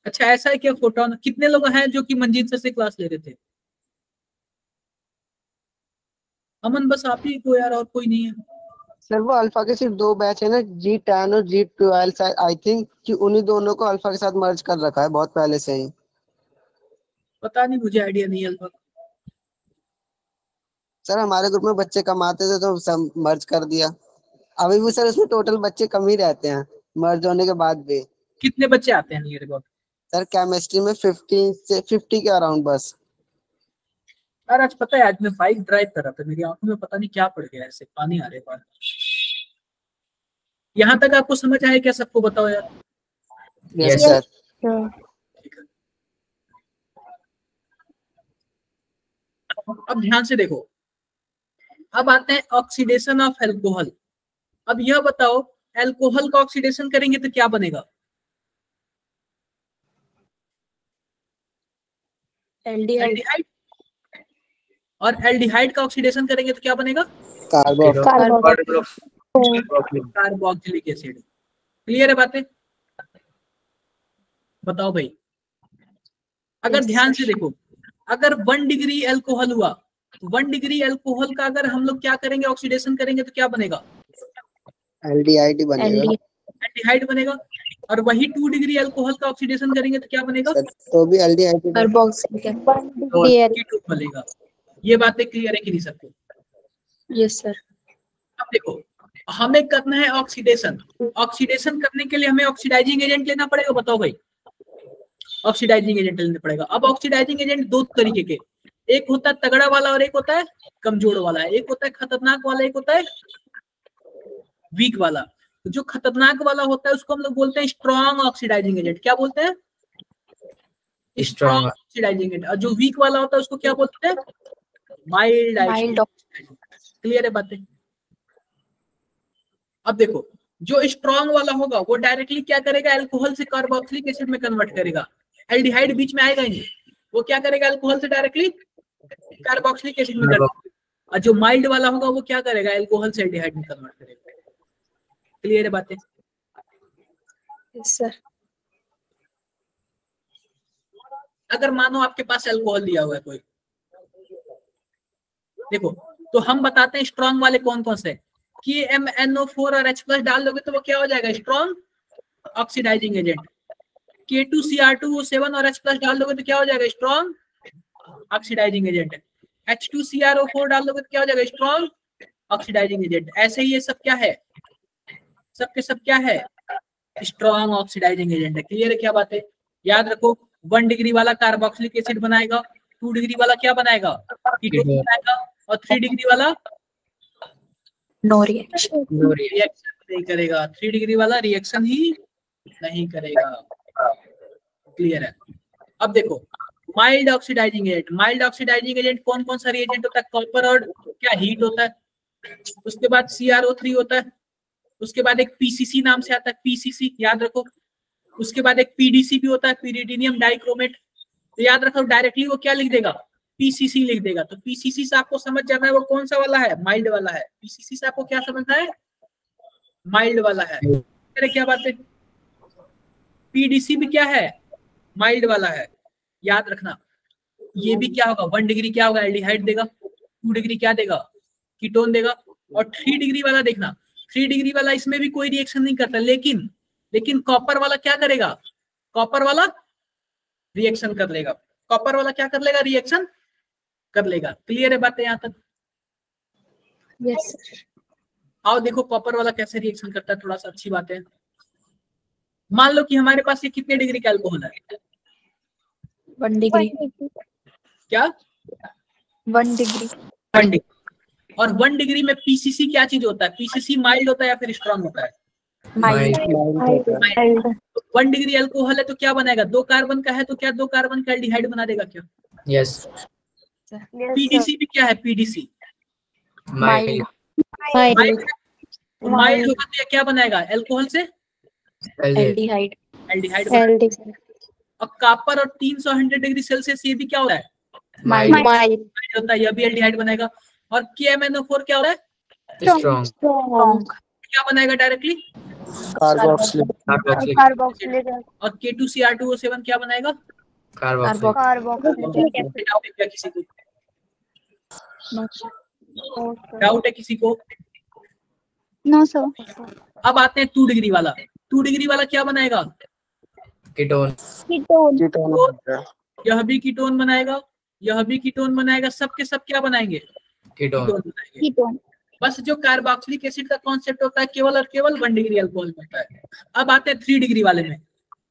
अच्छा ऐसा है क्या? फोटोन कितने लोग हैं जो कि मंजीत सर से क्लास ले रहे थे? अमन बस आप ही को यार, और कोई नहीं है? सर वो अल्फा के सिर्फ 2 बैच है ना, G10 और G12, आई थिंक कि उन्हीं दोनों को अल्फा के साथ मर्ज कर रखा है बहुत पहले से ही। पता नहीं, मुझे आइडिया नहीं है अल्फा। सर हमारे ग्रुप में बच्चे कम आते थे तो सब मर्ज कर दिया। अभी भी सर उसमें टोटल बच्चे कम ही रहते हैं मर्ज होने के बाद भी। कितने बच्चे आते हैं नियर अबाउट? सर केमिस्ट्री में 50 के अराउंड बस। यार आज पता है, आज मैं बाइक ड्राइव कर रहा था, मेरी आंखों में पता नहीं क्या पड़ गया, ऐसे पानी आ रहे बाहर। यहाँ तक आपको समझ आया क्या? सबको बताओ यार। Yes sir. अब ध्यान से देखो, अब आते हैं ऑक्सीडेशन ऑफ एल्कोहल। अब यह बताओ, एल्कोहल का ऑक्सीडेशन करेंगे तो क्या बनेगा? एल्डिहाइड। और एल्डिहाइड का ऑक्सीडेशन करेंगे तो क्या बनेगा? Carboxylic acid. क्लियर है बातें? बताओ भाई। अगर ध्यान से देखो, अगर 1 डिग्री अल्कोहल हुआ, 1 डिग्री अल्कोहल का अगर हम लोग क्या करेंगे, ऑक्सीडेशन करेंगे तो क्या बनेगा? एल्डिहाइड बनेगा। एल्डिहाइड बनेगा। और वही 2 डिग्री अल्कोहल का ऑक्सीडेशन करेंगे तो क्या बनेगा? तो भी एल्डिहाइड कार्बोक्सिलिक बनेगा। ये बातें क्लियर है कि नहीं सबको? Yes sir. अब देखो, हमें करना है ऑक्सीडेशन। ऑक्सीडेशन करने के लिए हमें ऑक्सीडाइजिंग एजेंट लेना पड़ेगा। बताओ भाई, ऑक्सीडाइजिंग एजेंट लेना पड़ेगा। अब ऑक्सीडाइजिंग एजेंट 2 तरीके के, एक होता है तगड़ा वाला और एक होता है कमजोर वाला। एक होता है खतरनाक वाला, एक होता है वीक वाला। तो जो खतरनाक वाला होता है उसको हम लोग बोलते हैं स्ट्रॉन्ग ऑक्सीडाइजिंग एजेंट। क्या बोलते हैं? Strong oxidising agent. और जो वीक वाला होता है उसको क्या बोलते हैं? माइल्ड। क्लियर है बातें? अब देखो, जो स्ट्रॉन्ग वाला होगा वो डायरेक्टली क्या करेगा, अल्कोहल से कार्बोक्सिलिक एसिड में कन्वर्ट करेगा। एल्डिहाइड बीच में आएगा ही नहीं, वो क्या करेगा, अल्कोहल से डायरेक्टली कार्बोक्सिलिक एसिड में कन्वर्ट करेगा। और जो माइल्ड वाला होगा वो क्या करेगा, अल्कोहल से एल्डिहाइड में कन्वर्ट करेगा। क्लियर है बातें? Yes sir. अगर मानो आपके पास अल्कोहल दिया हुआ है कोई, देखो तो हम बताते हैं स्ट्रॉन्ग वाले कौन कौन से, KMNO4 और H+ डाल दोगे तो वो क्या हो जाएगा, स्ट्रॉन्ग ऑक्सीडाइजिंग एजेंट। K2Cr2O7 और H+ डाल दोगे तो क्या हो जाएगा, स्ट्रॉन्ग ऑक्सीडाइजिंग एजेंट। H2CrO4 डाल दोगे तो क्या हो जाएगा, स्ट्रॉन्ग ऑक्सीडाइजिंग एजेंट। ऐसे ही ये सब क्या है, सबके सब क्या है, स्ट्रॉन्ग ऑक्सीडाइजिंग एजेंट है। क्लियर है क्या बात है? याद रखो 1 डिग्री वाला कार्बोक्सिलिक एसिड बनाएगा, 2 डिग्री वाला क्या बनाएगा, कीटोन बनाएगा, और 3 डिग्री वाला नो रिएक्शन। रिएक्शन नहीं करेगा, 3 डिग्री वाला रिएक्शन ही नहीं करेगा। क्लियर है? अब देखो mild oxidising agent, mild oxidising agent कौन कौन सा रिएजेंट होता है, कॉपर और क्या हीट होता है, उसके बाद CrO3 होता है, उसके बाद एक PCC नाम से आता है, PCC याद रखो, उसके बाद एक PDC भी होता है, pyridinium डाइक्रोमेट। तो याद रखो डायरेक्टली वो क्या लिख देगा, PCC लिख देगा। तो PCC से आपको समझ जाना है वो कौन सा वाला है, माइल्ड वाला है। PCC से आपको क्या समझना है, माइल्ड वाला है। क्या बात है? PDC भी क्या है, माइल्ड वाला है। याद रखना ये भी क्या होगा, 1 डिग्री क्या होगा, एल्डिहाइड देगा, 2 डिग्री क्या देगा, कीटोन देगा, और 3 डिग्री वाला देखना, 3 डिग्री वाला इसमें भी कोई रिएक्शन नहीं करता, लेकिन कॉपर वाला क्या करेगा, कॉपर वाला रिएक्शन कर लेगा, कॉपर वाला क्या कर लेगा, रिएक्शन कर लेगा। क्लियर है बातें यहाँ तक? Yes sir. आओ देखो कॉपर वाला कैसे रिएक्शन करता है, थोड़ा सा अच्छी बात है। मान लो कि हमारे पास ये कितने डिग्री का अल्कोहल है, 1 डिग्री। क्या 1 डिग्री। 1 डिग्री। और 1 डिग्री में PCC क्या चीज होता है, PCC माइल्ड होता है या फिर स्ट्रॉन्ग होता है, माइल्ड। 1 डिग्री अल्कोहल है तो क्या बनाएगा, 2 कार्बन का है तो क्या 2 कार्बन का एल्डिहाइड बना देगा क्या। यस। PDC भी क्या है, PDC माइल्ड। माइल्ड होगा तो ये क्या बनाएगा, अल्कोहल से एल्डिहाइड। एल्डिहाइड। और कॉपर और 300 डिग्री सेल्सियस ये भी क्या होता है, माइल्ड। होता है, यह भी एल्डिहाइड बनेगा। और KMNO4 क्या हो रहा है, स्ट्रॉन्ग। क्या बनाएगा डायरेक्टली, कार्बोक्सिलिक। और K2Cr2O7 क्या बनाएगा, कार्बोक्सिलिक। डाउट है क्या किसी को, डाउट है किसी को? No sir. अब आते हैं 2 डिग्री वाला, 2 डिग्री वाला क्या बनाएगा, कीटोन। यह भी कीटोन बनाएगा, यह भी कीटोन बनाएगा, सबके सब क्या बनाएंगे, कीटोन बनाएंगे। बस जो कार्बोक्सिलिक एसिड का कॉन्सेप्ट होता है केवल और केवल 1 डिग्री अल्कोहल में होता है। अब आते हैं 3 डिग्री वाले में।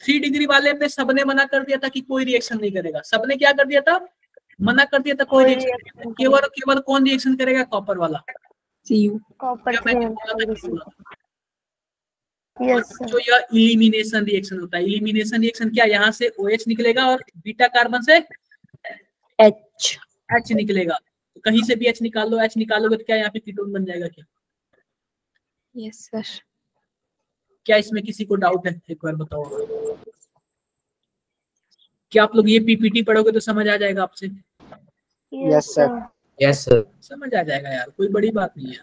3 डिग्री वाले में सबने मना कर दिया था कि कोई रिएक्शन नहीं करेगा, सबने क्या कर दिया था, मना कर दिया था, कोई रिएक्शन, केवल और केवल कौन रिएक्शन करेगा, कॉपर वाला। जो यह इलिमिनेशन रिएक्शन होता है, इलिमिनेशन रिएक्शन क्या, यहाँ से OH निकलेगा और बीटा कार्बन से H निकलेगा। तो कहीं से भी H निकाल लो, H निकालोगे तो क्या यहाँ पे कीटोन बन जाएगा क्या? Yes sir. क्या इसमें किसी को डाउट है, एक बार बताओ। क्या आप लोग ये PPT पढ़ोगे तो समझ आ जाएगा आपसे? Yes sir. Yes sir. समझ आ जाएगा यार, कोई बड़ी बात नहीं है।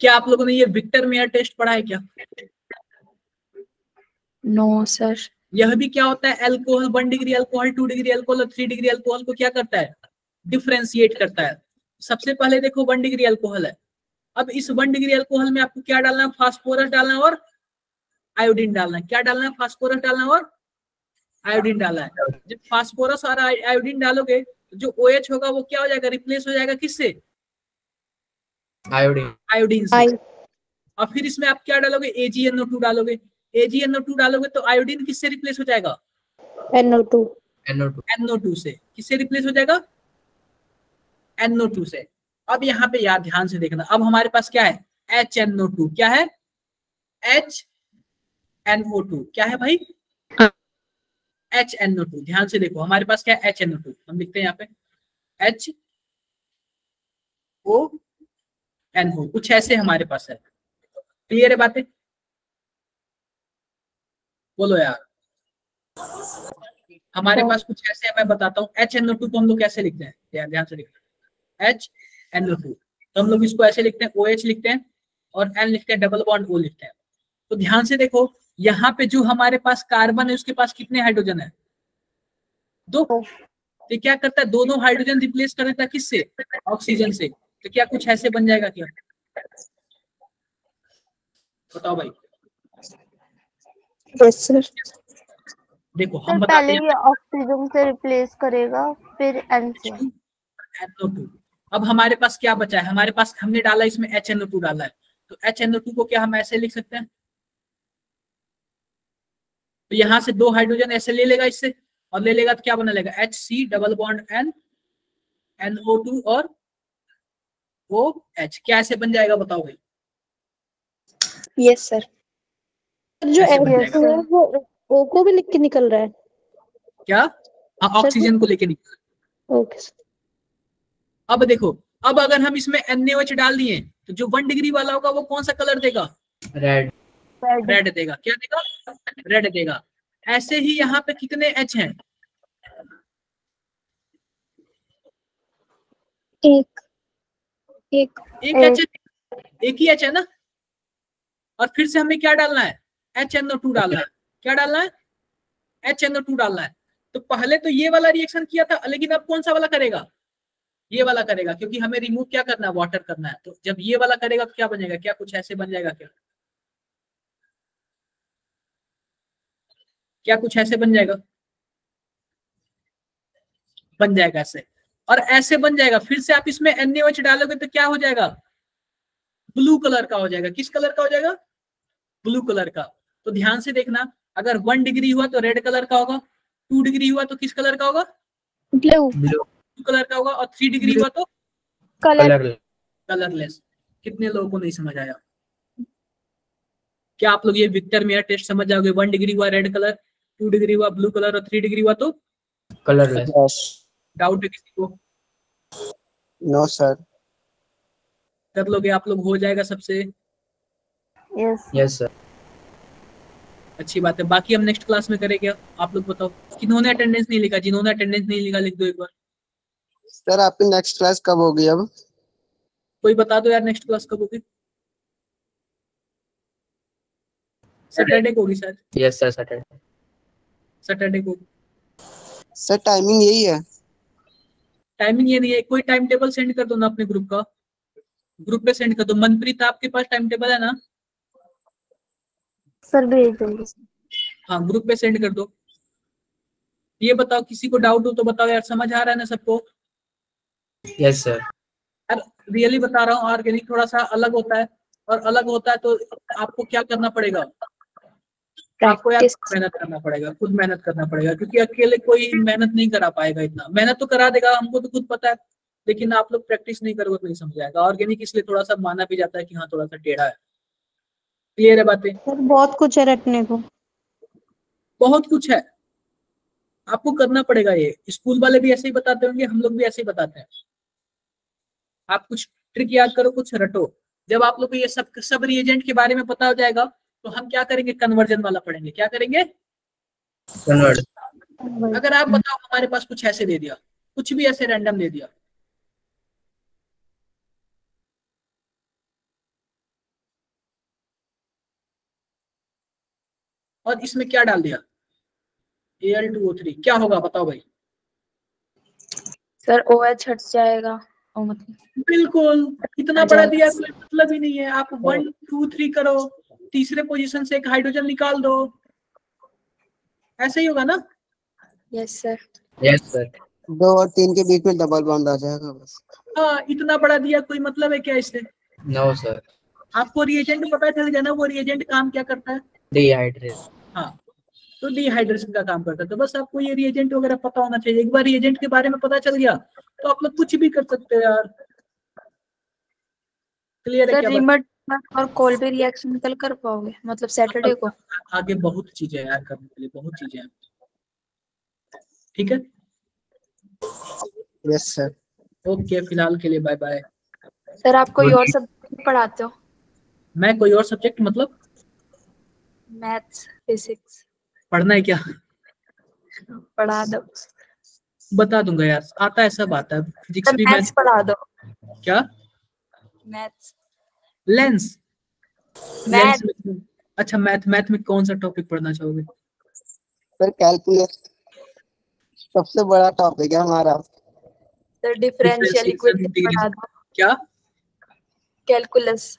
क्या आप लोगों ने ये विक्टर मेयर टेस्ट पढ़ा है क्या? No sir. यह भी क्या होता है, alcohol 1 degree alcohol, 2 degree alcohol और 3 डिग्री अल्कोहल को क्या करता है, डिफरेंशिएट करता है। सबसे पहले देखो 1 डिग्री अल्कोहल है, अब इस 1 डिग्री अल्कोहल में आपको क्या डालना है, फास्फोरस डालना है और आयोडीन डालना है। क्या डालना है, फास्फोरस डालना है और आयोडीन डालना है। जब फास्फोरस और आयोडीन डालोगे तो जो OH होगा वो क्या हो जाएगा, रिप्लेस हो जाएगा किससे, आयोडीन से। और फिर इसमें आप क्या डालोगे, AgNO2 डालोगे। AgNO2 डालोगे तो आयोडीन किससे रिप्लेस हो जाएगा, NO2 से। किससे रिप्लेस हो जाएगा, NO2 से। अब यहाँ पे यार ध्यान से देखना, अब हमारे पास क्या है, HNO2। क्या है, HNO2 क्या है भाई, HNO2। ध्यान से देखो हमारे पास क्या है, HNO2। हम लिखते हैं यहाँ पे HONO, कुछ ऐसे हमारे पास है। क्लियर है बातें, बोलो यार। हमारे पास कुछ ऐसे है, मैं बताता हूँ। HNO2 को हम लोग कैसे लिखते हैं, ध्यान से लिखते हैं, HNO2 तो हम लोग इसको ऐसे लिखते हैं, OH लिखते हैं और N लिखते हैं, डबल बॉन्ड O लिखते हैं। तो ध्यान से देखो यहाँ पे जो हमारे पास कार्बन है उसके पास कितने हाइड्रोजन है? 2। तो क्या करता है, दोनों हाइड्रोजन रिप्लेस कर देता है किससे? ऑक्सीजन से। तो क्या कुछ ऐसे बन जाएगा क्या? बताओ भाई। Yes sir. देखो सर हम बताते पहले हैं ये ऑक्सीजन से रिप्लेस करेगा फिर N से। NO2। अब हमारे पास क्या बचा है? हमारे पास हमने डाला इसमें HNO2 डाला है, तो HNO2 को क्या हम ऐसे लिख सकते हैं? तो यहाँ से 2 हाइड्रोजन ऐसे ले लेगा इससे, और ले लेगा तो क्या बना लेगा? HC double bond N NO2 और OH। क्या ऐसे बन जाएगा बताओ भाई? Yes sir. जो ऐसे बन एच जाएगा। है वो ओ को भी लिख के निकल रहा है क्या? हाँ, ऑक्सीजन को लेके निकल। Okay sir. अब देखो, अब अगर हम इसमें NaOH डाल दिए तो जो 1 डिग्री वाला होगा वो कौन सा कलर देगा? रेड। रेड देगा। क्या देगा? रेड देगा। ऐसे ही यहाँ पे कितने H हैं? एक एक H, एक ही H है ना। और फिर से हमें क्या डालना है? HNO2 डालना है। क्या डालना है? HNO2 डालना है। तो पहले तो ये वाला रिएक्शन किया था, लेकिन अब कौन सा वाला करेगा? ये वाला करेगा, क्योंकि हमें रिमूव क्या करना है? वाटर करना है। तो जब ये वाला करेगा तो क्या बनेगा? क्या कुछ ऐसे बन जाएगा क्या? क्या कुछ ऐसे बन जाएगा? बन जाएगा ऐसे, और ऐसे बन जाएगा। फिर से आप इसमें NaOH डालोगे तो क्या हो जाएगा? ब्लू कलर का हो जाएगा। किस कलर का हो जाएगा? ब्लू कलर का। तो ध्यान से देखना, अगर 1 डिग्री हुआ तो रेड कलर का होगा, 2 डिग्री हुआ तो किस कलर का होगा? ब्लू ब्लू कलर का होगा, और 3 डिग्री हुआ तो कलर। कलर। कलरलेस। कितने लोगों को नहीं समझ आया? क्या आप लोग ये विक्टर मेयर टेस्ट समझ जाओगे? 1 डिग्री हुआ रेड कलर, 2 डिग्री हुआ ब्लू कलर, और 3 डिग्री हुआ तो कलरलेस। डाउट है किसी को? No sir. कर लोगे आप लोग? हो जाएगा सबसे? Yes yes sir. अच्छी बात है। बाकी हम नेक्स्ट क्लास में करेंगे। आप लोग बताओ किन्होंने अटेंडेंस नहीं लिखा? जिन्होंने अटेंडेंस नहीं लिखा लिख दो एक बार। सर आपकी नेक्स्ट क्लास कब होगी अब? कोई बता दो यार, नेक्स्ट क्लास कब होगी? सैटरडे को होगी शायद। Yes sir Saturday. सैटरडे को। सर टाइमिंग यही है? टाइमिंग ये नहीं है, कोई टाइम टेबल सेंड कर दो ना अपने ग्रुप का। ग्रुप पे सेंड कर दो। मनप्रीत आपके पास टाइम टेबल है ना? सर भेज देंगे। हाँ, ग्रुप पे सेंड कर दो। ये बताओ, किसी को डाउट हो तो बताओ यार। समझ आ रहा है ना सबको? Yes sir. यार रियली बता रहा हूँ, ऑर्गेनिक थोड़ा सा अलग होता है, और अलग होता है तो आपको क्या करना पड़ेगा? आपको यार प्रैक्टिस। मेहनत करना पड़ेगा, खुद मेहनत करना पड़ेगा, क्योंकि अकेले कोई मेहनत नहीं करा पाएगा। इतना मेहनत तो करा देगा, हमको तो खुद पता है, लेकिन आप लोग प्रैक्टिस नहीं करोगे तो नहीं समझ आएगा। ऑर्गेनिक इसलिए थोड़ा सा माना भी जाता है कि हाँ थोड़ा सा टेढ़ा है। क्लियर है बातें? सर बहुत कुछ है रटने को। बहुत कुछ है, आपको करना पड़ेगा। ये स्कूल वाले भी ऐसे ही बताते होंगे, हम लोग भी ऐसे ही बताते हैं। आप कुछ ट्रिक याद करो, कुछ रटो। जब आप लोग को ये सब रिएजेंट के बारे में पता हो जाएगा तो हम क्या करेंगे? कन्वर्जन वाला पढ़ेंगे। क्या करेंगे? कन्वर्ट। अगर आप बताओ हमारे पास कुछ ऐसे दे दिया, कुछ भी ऐसे रैंडम दे दिया, और इसमें क्या डाल दिया? Al2O3, क्या होगा बताओ भाई? सर OH हट जाएगा। ओ मतलब बिल्कुल। इतना बड़ा दिया, कोई मतलब ही नहीं है। आप 1 2 3 करो, तीसरे पोजीशन से एक हाइड्रोजन निकाल दो, ऐसे ही होगा ना? Yes sir. Yes sir. 2 और 3 के बीच में डबल बॉन्ड आ जाएगा बस। हाँ, इतना बड़ा दिया, कोई मतलब है क्या इससे? No sir. आपको रिएजेंट पता चल गया ना, वो रिएजेंट काम क्या करता है? डिहाइड्रेट। हाँ, तो डिहाइड्रेशन का काम करता है। तो बस आपको ये रिएजेंट वगैरह पता होना चाहिए। एक बार रिएजेंट के बारे में पता चल गया तो आप लोग कुछ भी कर सकते हो यार। क्लियर है सर क्या बात? रिमट और कोल्बी रिएक्शन कल कर पाओगे, मतलब सैटरडे को? आगे बहुत चीजें यार करने के लिए, बहुत चीजें हैं। ठीक है, यस सर। ओके, फिलहाल के लिए बाय बाय। सर आप कोई और सब्जेक्ट पढ़ाते हो? मैं कोई और सब्जेक्ट मतलब? मैथ्स फिजिक्स पढ़ना है क्या? पढ़ा दो। बता दूंगा यार, आता है, सब आता है। फिजिक्स सर भी मैथ्स पढ़ा दो। क्या? Maths lens. मैथ। अच्छा, मैथ में कौन सा टॉपिक पढ़ना चाहोगे? सर कैलकुलस सबसे बड़ा टॉपिक है हमारा। Sir differential Differentiation, equation integration, पढ़ा दो। क्या? कैलकुलस